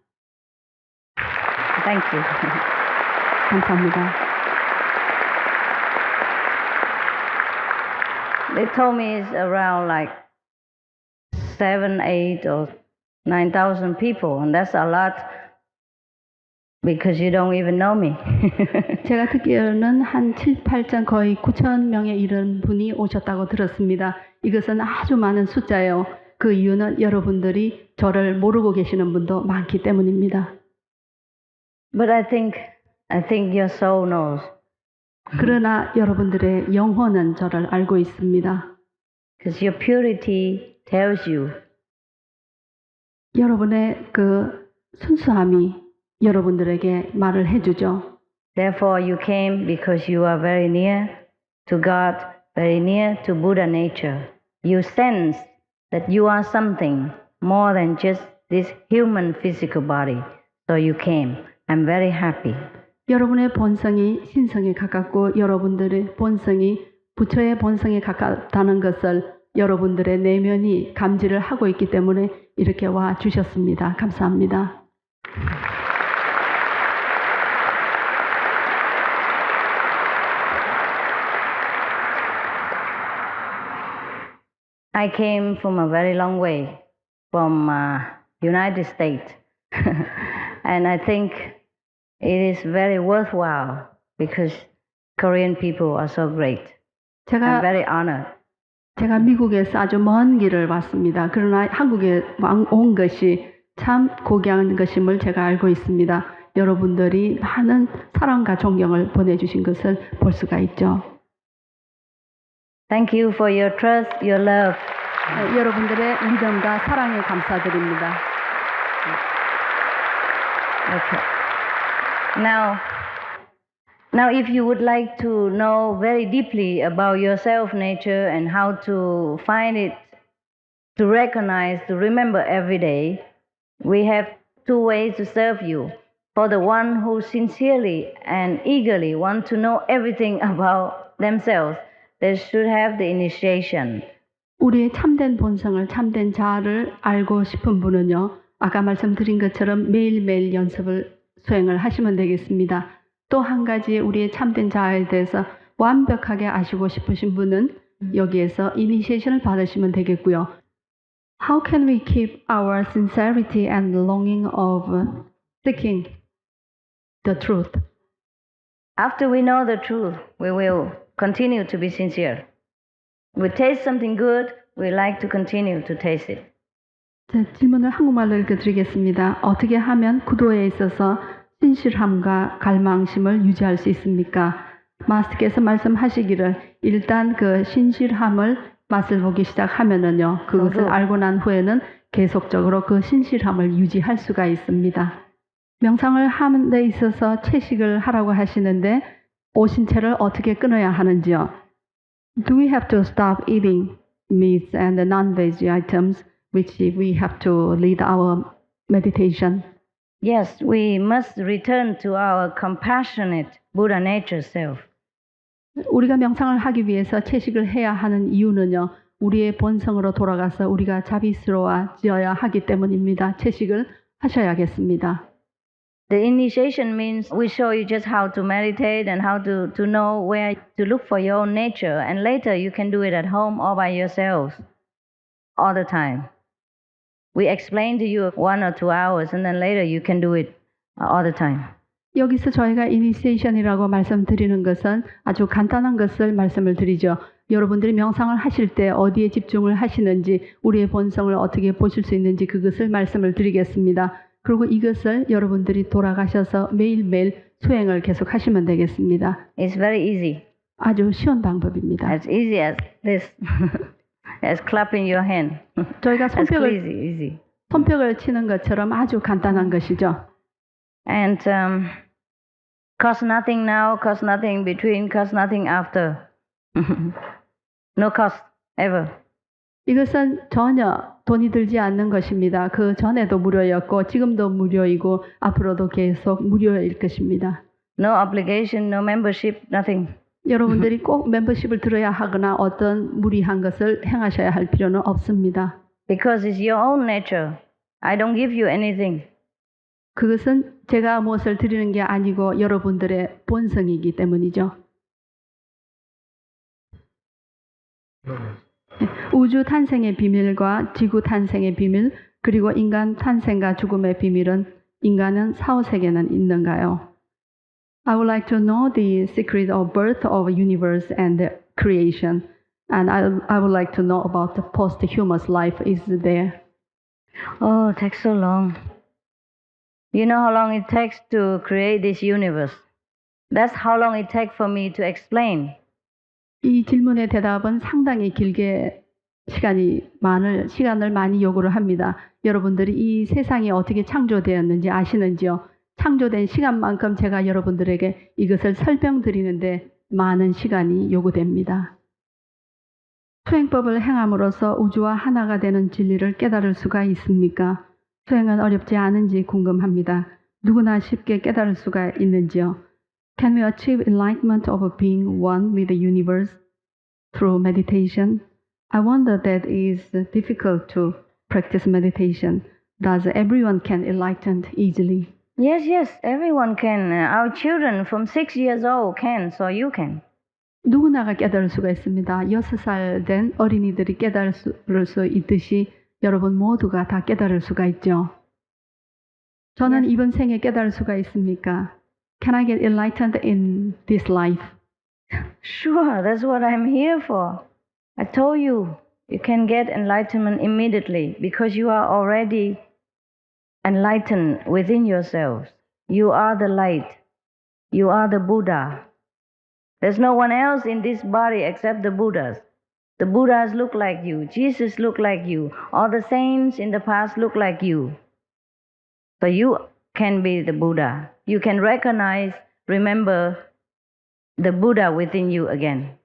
Thank you. 감사합니다. They told me it's around like 7, 8 or 9,000 people, and that's a lot because you don't even know me. 제가 듣기로는 한 7, 8천 거의 9천 명에 이른 분이 오셨다고 들었습니다. 이것은 아주 많은 숫자예요. 그 이유는 여러분들이 저를 모르고 계시는 분도 많기 때문입니다. But I think your soul knows. 그러나 여러분들의 영혼은 저를 알고 있습니다. Because your purity tells you. 여러분의 그 순수함이 여러분들에게 말을 해주죠. Therefore you came because you are very near to God, very near to Buddha nature. You sense that you are something more than just this human physical body. So you came. I'm very happy. 여러분의 본성이 신성에 가깝고 여러분들의 본성이 부처의 본성에 가깝다는 것을 여러분들의 내면이 감지를 하고 있기 때문에 이렇게 와 주셨습니다. 감사합니다. I came from a very long way, from United States, and I think it is very worthwhile because Korean people are so great. I'm 제가 very honored. 제가 미국에서 아주 먼 길을 왔습니다. 그러나 한국에 온 것이 참 고귀한 것임을 제가 알고 있습니다. 여러분들이 많은 사랑과 존경을 보내주신 것을 볼 수가 있죠. Thank you for your trust, your love. 여러분들의 믿음과 사랑에 감사드립니다. Okay. Now, if you would like to know very deeply about your self-nature and how to find it, to recognize, to remember every day, we have two ways to serve you. For the one who sincerely and eagerly want to know everything about themselves, they should have the initiation. 우리의 참된 본성을, 참된 자아를 알고 싶은 분은요, 아까 말씀드린 것처럼 매일매일 연습을 수행을 하시면 되겠습니다. 또 한 가지 우리의 참된 자아에 대해서 완벽하게 아시고 싶으신 분은 여기에서 이니시에이션을 받으시면 되겠고요. How can we keep our sincerity and longing of seeking the truth? After we know the truth, we will continue to be sincere. We taste something good, we like to continue to taste it. 질문을 한국말로 읽어드리겠습니다. 어떻게 하면 구도에 있어서 신실함과 갈망심을 유지할 수 있습니까? 마스터께서 말씀하시기를 일단 그 신실함을 맛을 보기 시작하면은요, 그것을 알고 난 후에는 계속적으로 그 신실함을 유지할 수가 있습니다. 명상을 하는 데 있어서 채식을 하라고 하시는데 오신 채를 어떻게 끊어야 하는지요? Do we have to stop eating meats and the non-veg items which we have to lead our meditation? Yes, we must return to our compassionate Buddha nature self. 우리가 명상을 하기 위해서 채식을 해야 하는 이유는요, 우리의 본성으로 돌아가서 우리가 자비스러워져야 하기 때문입니다. 채식을 하셔야겠습니다. The initiation means we show you just how to meditate and how to know where to look for your own nature, and later you can do it at home or by yourselves all the time. We explain to you 1 or 2 hours and then later you can do it all the time. 여기서 저희가 이니시에이션이라고 말씀드리는 것은 아주 간단한 것을 말씀을 드리죠. 여러분들이 명상을 하실 때 어디에 집중을 하시는지, 우리의 본성을 어떻게 보실 수 있는지 그것을 말씀을 드리겠습니다. 그리고 이것을 여러분들이 돌아가셔서 매일매일 수행을 계속 하시면 되겠습니다. It's very easy. 아주 쉬운 방법입니다. As easy as this. As clapping your hand. 저희가 easy. 손뼉을 치는 것처럼 아주 간단한 것이죠. And cost nothing now, cost nothing between, cost nothing after. No cost ever. 이것은 전혀 돈이 들지 않는 것입니다. 그 전에도 무료였고 지금도 무료이고 앞으로도 계속 무료일 것입니다. No obligation, no membership, nothing. 여러분들이 꼭 멤버십을 들어야 하거나 어떤 무리한 것을 행하셔야 할 필요는 없습니다. Because it's your own nature. I don't give you anything. 그것은 제가 무엇을 드리는 게 아니고 여러분들의 본성이기 때문이죠. 우주 탄생의 비밀과 지구 탄생의 비밀, 그리고 인간 탄생과 죽음의 비밀은 인간은 사후세계는 있는가요? I would like to know the secret of birth of a universe and the creation. And I would like to know about the posthumous life is there. Oh, it takes so long. You know how long it takes to create this universe? That's how long it takes for me to explain. 이 질문의 대답은 상당히 길게 시간을 많이 요구를 합니다. 여러분들이 이 세상이 어떻게 창조되었는지 아시는지요? 창조된 시간만큼 제가 여러분들에게 이것을 설명드리는데 많은 시간이 요구됩니다. 수행법을 행함으로써 우주와 하나가 되는 진리를 깨달을 수가 있습니까? 수행은 어렵지 않은지 궁금합니다. 누구나 쉽게 깨달을 수가 있는지요? Can we achieve enlightenment of being one with the universe through meditation? I wonder that is difficult to practice meditation. Does everyone can enlighten easily? Yes, everyone can. Our children from 6 years old can, so you can. 누구나가 깨달을 수가 있습니다. 6살 된 어린이들이 깨달을 수 있듯이 여러분 모두가 다 깨달을 수가 있죠. 저는 Yes. 이번 생에 깨달을 수가 있습니까? Can I get enlightened in this life? Sure, that's what I'm here for. I told you, you can get enlightenment immediately because you are already enlightened within yourselves. You are the light. You are the Buddha. There's no one else in this body except the Buddhas. The Buddhas look like you. Jesus look like you. All the saints in the past look like you. So you can be the Buddha. You can recognize, remember the Buddha within you again.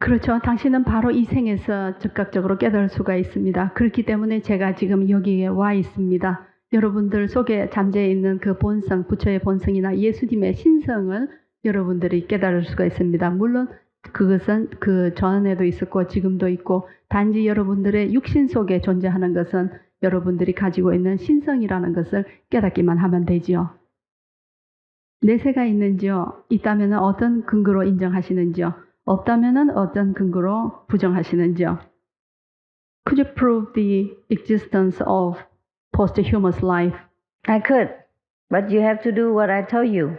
그렇죠. 당신은 바로 이 생에서 즉각적으로 깨달을 수가 있습니다. 그렇기 때문에 제가 지금 여기에 와 있습니다. 여러분들 속에 잠재해 있는 그 본성, 부처의 본성이나 예수님의 신성을 여러분들이 깨달을 수가 있습니다. 물론 그것은 그 전에도 있었고 지금도 있고 단지 여러분들의 육신 속에 존재하는 것은 여러분들이 가지고 있는 신성이라는 것을 깨닫기만 하면 되지요. 내세가 있는지요? 있다면 어떤 근거로 인정하시는지요? 없다면 어떤 근거로 부정하시는지요? Could you prove the existence of posthumous life? I could, but you have to do what I told you.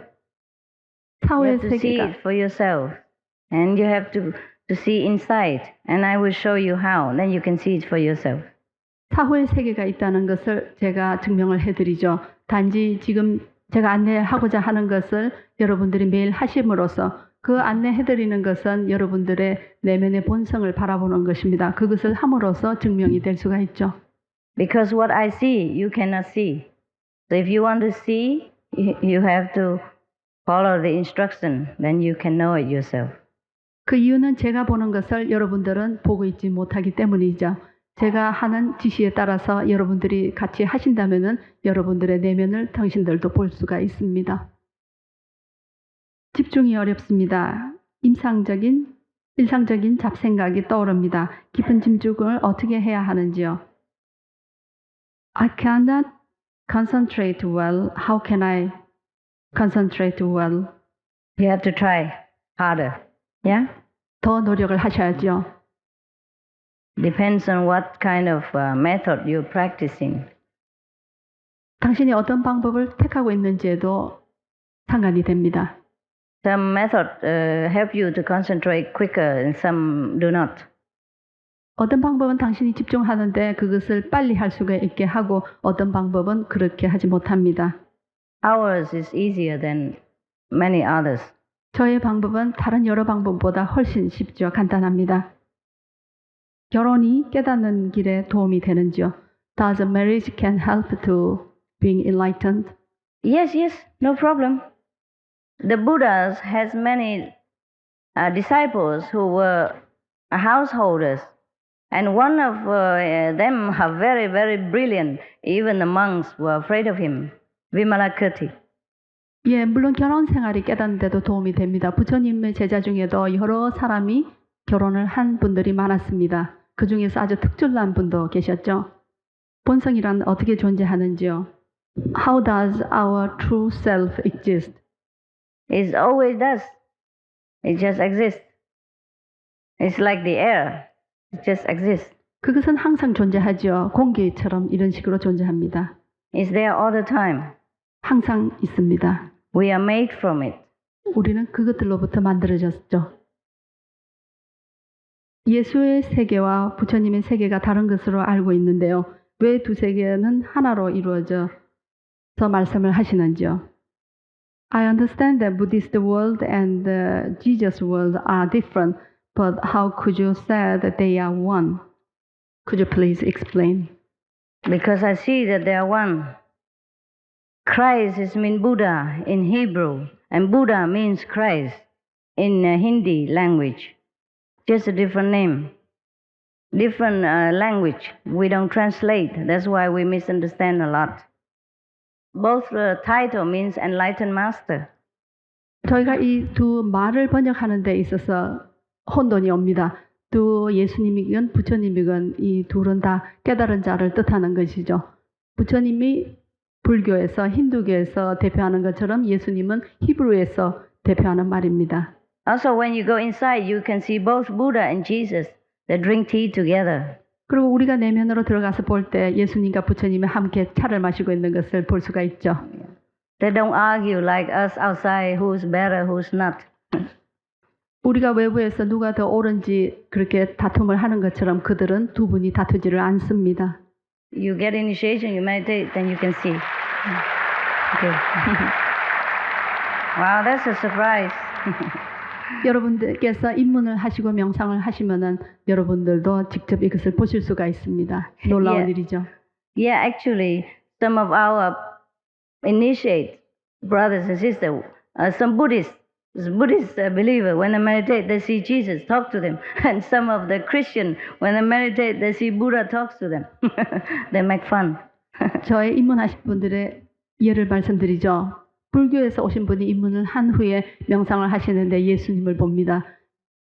You 사후의 have to see 세계가 it for yourself. And you have to see inside. And I will show you how. Then you can see it for yourself. 사후의 세계가 있다는 것을 제가 증명을 해드리죠. 단지 지금 제가 안내하고자 하는 것을 여러분들이 매일 하심으로써 그 안내해드리는 것은 여러분들의 내면의 본성을 바라보는 것입니다. 그것을 함으로써 증명이 될 수가 있죠. Because what I see, you cannot see. So if you want to see, you have to follow the instruction. Then you can know it yourself. 그 이유는 제가 보는 것을 여러분들은 보고 있지 못하기 때문이죠. 제가 하는 지시에 따라서 여러분들이 같이 하신다면은 여러분들의 내면을 당신들도 볼 수가 있습니다. 집중이 어렵습니다. 일상적인 잡생각이 떠오릅니다. 깊은 집중을 어떻게 해야 하는지요? I cannot concentrate well. How can I concentrate well? You have to try harder. Yeah? 더 노력을 하셔야죠. Depends on what kind of method you're practicing. 당신이 어떤 방법을 택하고 있는지에도 상관이 됩니다. Some method help you to concentrate quicker and some do not. 어떤 방법은 당신이 집중하는데 그것을 빨리 할 수가 있게 하고 어떤 방법은 그렇게 하지 못합니다. Ours is easier than many others. 저의 방법은 다른 여러 방법보다 훨씬 쉽죠. 간단합니다. 결혼이 깨닫는 길에 도움이 되는지요? Does marriage can help to being enlightened? Yes, no problem. The Buddhas has many disciples who were householders, and one of them are very, very brilliant. Even the monks were afraid of him. Vimalakirti. 예, 물론 결혼 생활이 깨닫는 데도 도움이 됩니다. 부처님의 제자 중에도 여러 사람이 결혼을 한 분들이 많았습니다. 그 중에서 아주 특출난 분도 계셨죠. 본성이란 어떻게 존재하는지요? How does our true self exist? It always does. It just exists. It's like the air. It just exists. 그것은 항상 존재하죠. 공기처럼 이런 식으로 존재합니다. It's there all the time. 항상 있습니다. We are made from it. 우리는 그것들로부터 만들어졌죠. 예수의 세계와 부처님의 세계가 다른 것으로 알고 있는데요. 왜 두 세계는 하나로 이루어져서 말씀을 하시는지요? I understand that Buddhist world and the Jesus world are different, but how could you say that they are one? Could you please explain? Because I see that they are one. Christ is mean Buddha in Hebrew, and Buddha means Christ in Hindi language. Just a different name. Different language. We don't translate. That's why we misunderstand a lot. Both title means enlightened master. 저희가 이 두 말을 번역하는 데 있어서 혼돈이 옵니다. 또 예수님이건 부처님이건 이 둘은 다 깨달은 자를 뜻하는 것이죠. 부처님이 불교에서 힌두교에서 대표하는 것처럼 예수님은 히브리에서 대표하는 말입니다. Also, when you go inside, you can see both Buddha and Jesus. They drink tea together. 그리고 우리가 내면으로 들어가서 볼 때 예수님과 부처님이 함께 차를 마시고 있는 것을 볼 수가 있죠. They don't argue like us outside, who's better, who's not. 우리가 외부에서 누가 더 옳은지 그렇게 다툼을 하는 것처럼 그들은 두 분이 다투지를 않습니다. You get initiation, you meditate, then you can see. Okay. Wow, that's a surprise. 여러분들께서 입문을 하시고 명상을 하시면은 여러분들도 직접 이것을 보실 수가 있습니다. 놀라운 Yeah. 일이죠. Yeah, actually, some of our initiate brothers and sisters, some Buddhist believer, when they meditate, they see Jesus talk to them, and some of the Christian, when they meditate, they see Buddha talks to them. They make fun. 저의 입문하신 분들의 예를 말씀드리죠. 불교에서 오신 분이 입문을 한 후에 명상을 하시는데 예수님을 봅니다.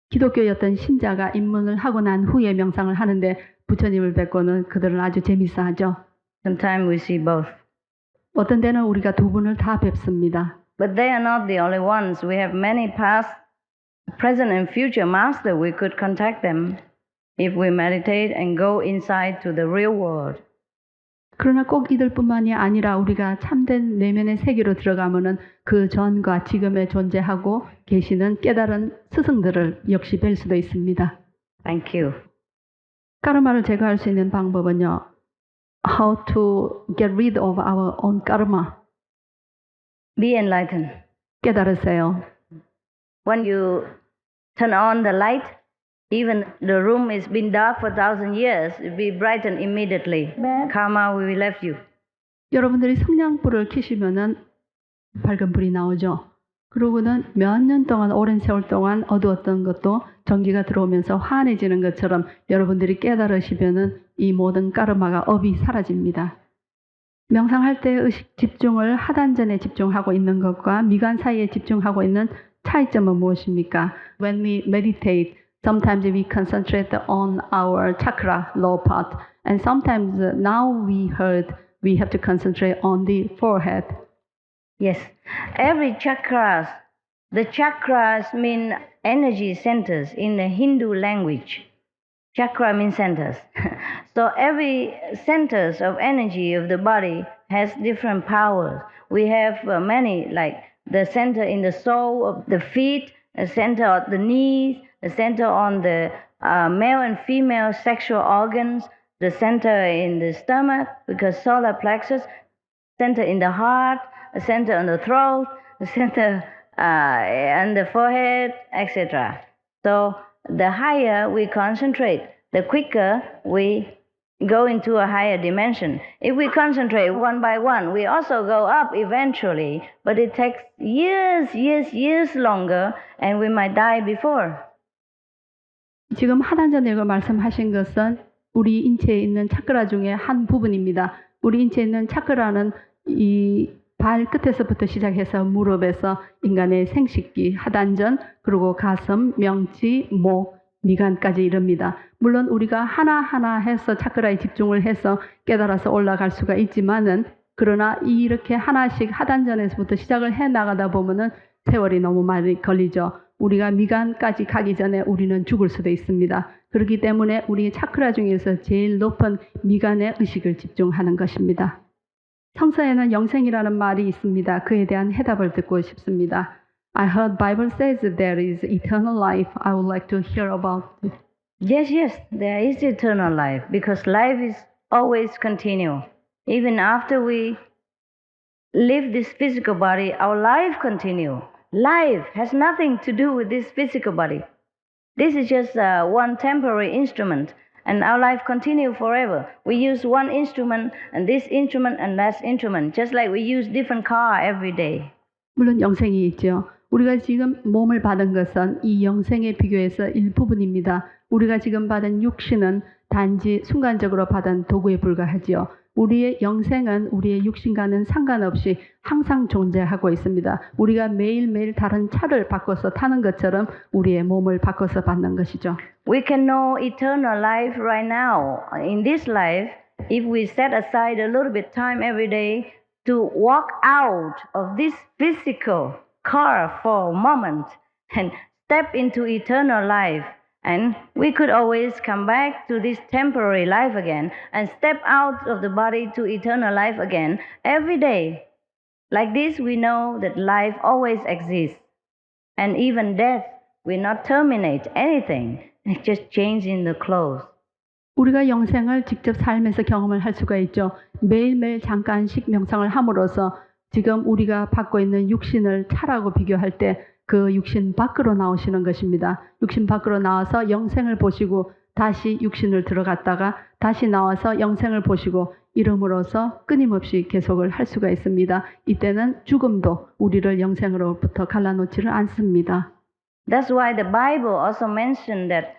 기독교였던 신자가 입문을 하고 난 후에 명상을 하는데 부처님을 뵙고는 그들은 아주 재밌어하죠. Sometimes we see both. 어떤 때는 우리가 두 분을 다 뵙습니다. But they are not the only ones. We have many past, present, and future masters. We could contact them if we meditate and go inside to the real world. 그러나 꼭 이들뿐만이 아니라 우리가 참된 내면의 세계로 들어가면은 그 전과 지금에 존재하고 계시는 깨달은 스승들을 역시 뵐 수도 있습니다. Thank you. 까르마를 제거할 수 있는 방법은요. How to get rid of our own karma. Be enlightened. 깨달으세요. When you turn on the light, even the room has been dark for 1,000 years, it will be brightened immediately. Karma will leave you. 여러분들이 성냥불을 켜시면은 밝은 불이 나오죠. 그러고는 몇 년 동안 오랜 세월 동안 어두웠던 것도 전기가 들어오면서 환해지는 것처럼 여러분들이 깨달으시면은 이 모든 까르마가 업이 사라집니다. 명상할 때 의식 집중을 하단전에 집중하고 있는 것과 미간 사이에 집중하고 있는 차이점은 무엇입니까? When we meditate, sometimes we concentrate on our chakra, low part, and sometimes now we heard we have to concentrate on the forehead. Yes. Every chakras, the chakras mean energy centers in the Hindu language. Chakra means centers. So every centers of energy of the body has different powers. We have many, like the center in the sole of the feet, the center of the knees, the center on the male and female sexual organs, the center in the stomach, because solar plexus, center in the heart, a center on the throat, the center on the forehead, etc. So the higher we concentrate, the quicker we go into a higher dimension. If we concentrate one by one, we also go up eventually, but it takes years longer, and we might die before. 지금 하단전에 말씀하신 것은 우리 인체에 있는 차크라 중에 한 부분입니다. 우리 인체에 있는 차크라는 이 발끝에서부터 시작해서 무릎에서 인간의 생식기, 하단전, 그리고 가슴, 명치, 목, 미간까지 이릅니다. 물론 우리가 하나하나 해서 차크라에 집중을 해서 깨달아서 올라갈 수가 있지만은 그러나 이렇게 하나씩 하단전에서부터 시작을 해 나가다 보면은 세월이 너무 많이 걸리죠. 우리가 미간까지 가기 전에 우리는 죽을 수도 있습니다. 그렇기 때문에 우리의 차크라 중에서 제일 높은 미간의 의식을 집중하는 것입니다. 성서에는 영생이라는 말이 있습니다. 그에 대한 해답을 듣고 싶습니다. I heard Bible says that there is eternal life. I would like to hear about it. Yes, there is eternal life, because life is always continue. Even after we leave this physical body, our life continue. Life has nothing to do with this physical body. This is just one temporary instrument, and our life continue forever. We use one instrument, and this instrument, and that instrument, just like we use different car every day. 물론 영생이 있죠. 우리가 지금 몸을 받은 것은 이 영생에 비교해서 일부분입니다. 우리가 지금 받은 육신은 단지 순간적으로 받은 도구에 불과하지요. 우리의 영생은 우리의 육신과는 상관없이 항상 존재하고 있습니다. 우리가 매일매일 다른 차를 바꿔서 타는 것처럼 우리의 몸을 바꿔서 받는 것이죠. We can know eternal life right now. In this life, if we set aside a little bit time every day to walk out of this physical car for a moment and step into eternal life. And we could always come back to this temporary life again and step out of the body to eternal life again every day. Like this, we know that life always exists. And even death will not terminate anything. It's just changing the clothes. 우리가 영생을 직접 삶에서 경험을 할 수가 있죠. 매일매일 잠깐씩 명상을 함으로써 지금 우리가 받고 있는 육신을 차라고 비교할 때 그 육신 밖으로 나오시는 것입니다. 육신 밖으로 나와서 영생을 보시고 다시 육신을 들어갔다가 다시 나와서 영생을 보시고 이름으로써 끊임없이 계속을 할 수가 있습니다. 이때는 죽음도 우리를 영생으로부터 갈라놓지를 않습니다. That's why the Bible also mentioned that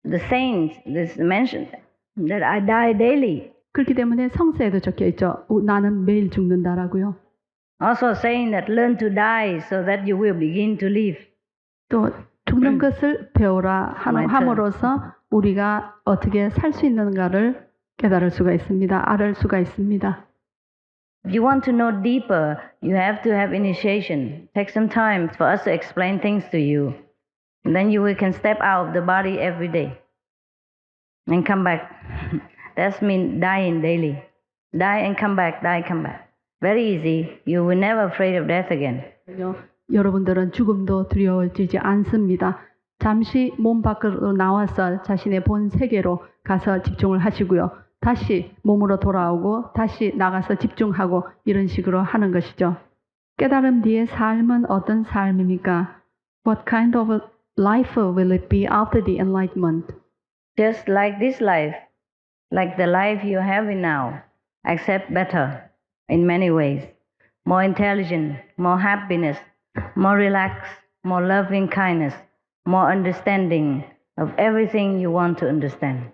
the saints, this mentioned that I die daily. 그렇기 때문에 성서에도 적혀 있죠. 나는 매일 죽는다라고요. Also saying that learn to die so that you will begin to live. 또 죽는 것을 배우라 함으로써 우리가 어떻게 살 수 있는가를 깨달을 수가 있습니다. 알을 수가 있습니다. If you want to know deeper, you have to have initiation. Take some time for us to explain things to you. And then you can step out of the body every day and come back. That means dying daily. Die and come back, die, come back. Very easy. You will never afraid of death again. 여러분들은 죽음도 두려워지지 않습니다. 잠시 몸 밖으로 나와서 자신의 본 세계로 가서 집중을 하시고요. 다시 몸으로 돌아오고 다시 나가서 집중하고 이런 식으로 하는 것이죠. 깨달음 뒤의 삶은 어떤 삶입니까? What kind of life will it be after the enlightenment? Just like this life, like the life you're having now, except better in many ways. More intelligent, more happiness, more relaxed, more loving kindness, more understanding of everything you want to understand.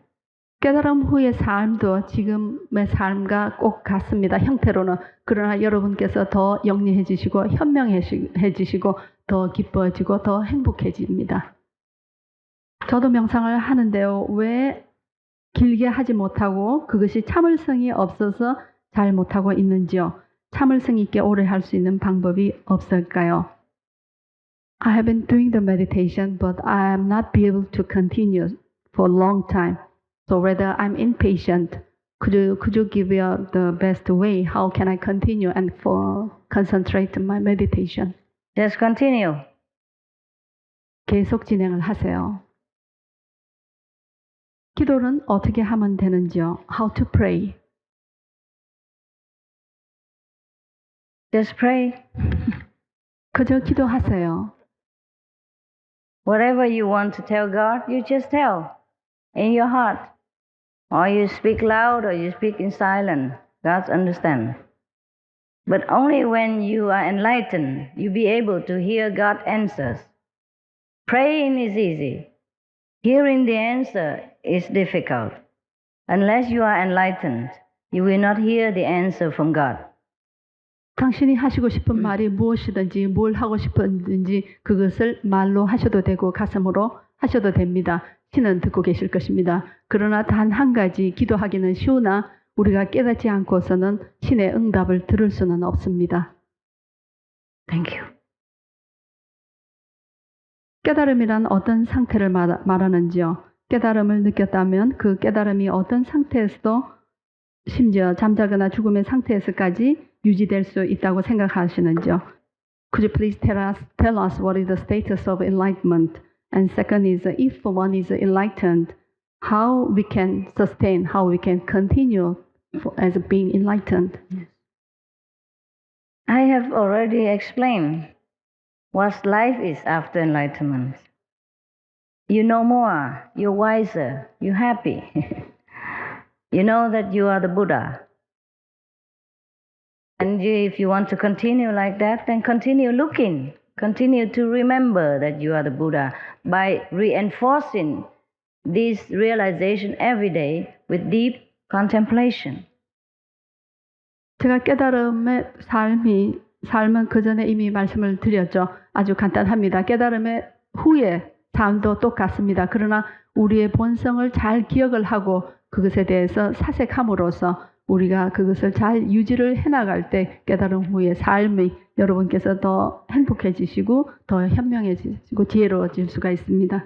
깨달음 후의 삶도 지금의 삶과 꼭 같습니다. 형태로는. 그러나 여러분께서 더 영리해지시고 현명해지시고 더 기뻐지고 더 행복해집니다. 저도 명상을 하는데요. 왜 길게 하지 못하고 그것이 참을성이 없어서 잘 못하고 있는지요? 참을성 있게 오래 할 수 있는 방법이 없을까요? I have been doing the meditation, but I am not be able to continue for a long time. So whether I'm impatient, could you give me the best way? How can I continue and concentrate my meditation? Just continue. 계속 진행을 하세요. 기도는 어떻게 하면 되는지요? How to pray? Just pray. 그저 기도하세요. Whatever you want to tell God, you just tell in your heart. Or you speak loud or you speak in silence. God understands. But only when you are enlightened, you be able to hear God's answers. Praying is easy. Hearing the answer is difficult. Unless you are enlightened, you will not hear the answer from God. 당신이 하시고 싶은 말이 무엇이든지 뭘 하고 싶은지 그것을 말로 하셔도 되고 가슴으로 하셔도 됩니다. 신은 듣고 계실 것입니다. 그러나 단 한 가지 기도하기는 쉬우나 우리가 깨닫지 않고서는 신의 응답을 들을 수는 없습니다. Thank you. 깨달음이란 어떤 상태를 말하는지요? 깨달음을 느꼈다면 그 깨달음이 어떤 상태에서도 심지어 잠자거나 죽음의 상태에서까지 유지될 수 있다고 생각하시는지요? Could you please tell us what is the status of enlightenment? And second is, if one is enlightened, how we can sustain, how we can continue as being enlightened? I have already explained what life is after enlightenment. You know more, you're wiser, you're happy. You know that you are the Buddha. And if you want to continue like that, then continue looking. Continue to remember that you are the Buddha by reinforcing this realization every day with deep contemplation. 제가 깨달음의 삶은 그 전에 이미 말씀을 드렸죠. 아주 간단합니다. 깨달음의 후에 삶도 똑같습니다. 그러나 우리의 본성을 잘 기억을 하고 그것에 대해서 사색함으로써 우리가 그것을 잘 유지를 해나갈 때 깨달음 후의 삶이 여러분께서 더 행복해지시고 더 현명해지시고 지혜로워질 수가 있습니다.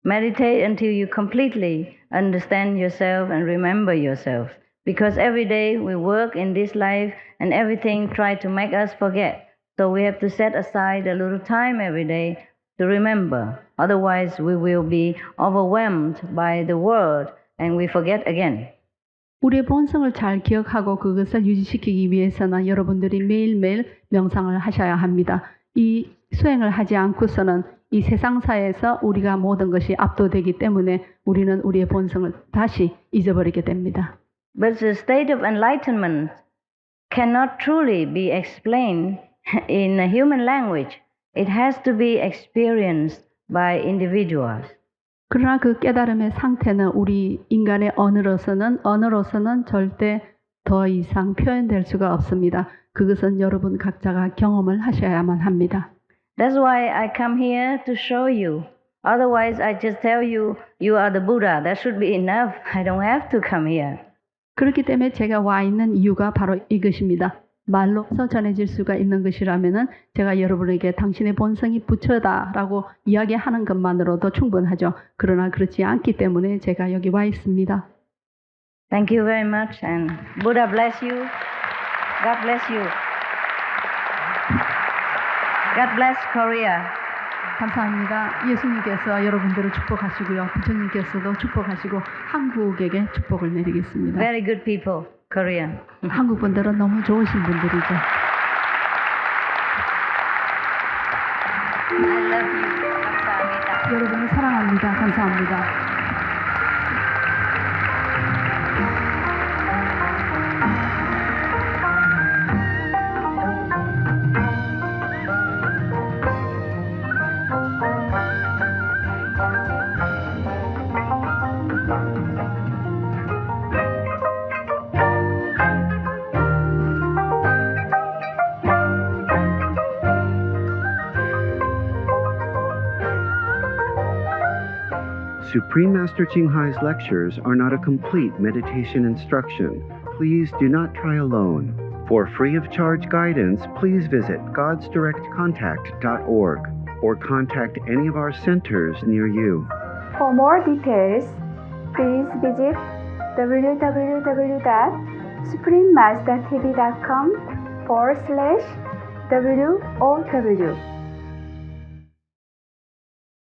Meditate until you completely understand yourself and remember yourself. Because every day we work in this life and everything try to make us forget. So we have to set aside a little time every day to remember. Otherwise we will be overwhelmed by the world and we forget again. 우리의 본성을 잘 기억하고 그것을 유지시키기 위해서는 여러분들이 매일매일 명상을 하셔야 합니다. 이 수행을 하지 않고서는 이 세상사에서 우리가 모든 것이 압도되기 때문에 우리는 우리의 본성을 다시 잊어버리게 됩니다. But the state of enlightenment cannot truly be explained in a human language. It has to be experienced by individuals. 그러나 그 깨달음의 상태는 우리 인간의 언어로서는 절대 더 이상 표현될 수가 없습니다. 그것은 여러분 각자가 경험을 하셔야만 합니다. That's why I come here to show you. Otherwise, I just tell you, you are the Buddha. That should be enough. I don't have to come here. 그렇기 때문에 제가 와 있는 이유가 바로 이것입니다. 말로서 전해질 수가 있는 것이라면은 제가 여러분에게 당신의 본성이 부처다라고 이야기하는 것만으로도 충분하죠. 그러나 그렇지 않기 때문에 제가 여기 와 있습니다. Thank you very much and Buddha bless you. God bless you. God bless Korea. 감사합니다. 예수님께서 여러분들을 축복하시고요. 부처님께서도 축복하시고 한국에게 축복을 내리겠습니다. Very good people, Korea. 한국 분들은 너무 좋으신 분들이죠. I love you. 감사합니다. 여러분을 사랑합니다. 감사합니다. Supreme Master Ching Hai's lectures are not a complete meditation instruction. Please do not try alone. For free of charge guidance, please visit godsdirectcontact.org or contact any of our centers near you. For more details, please visit www.suprememastertv.com/WOW.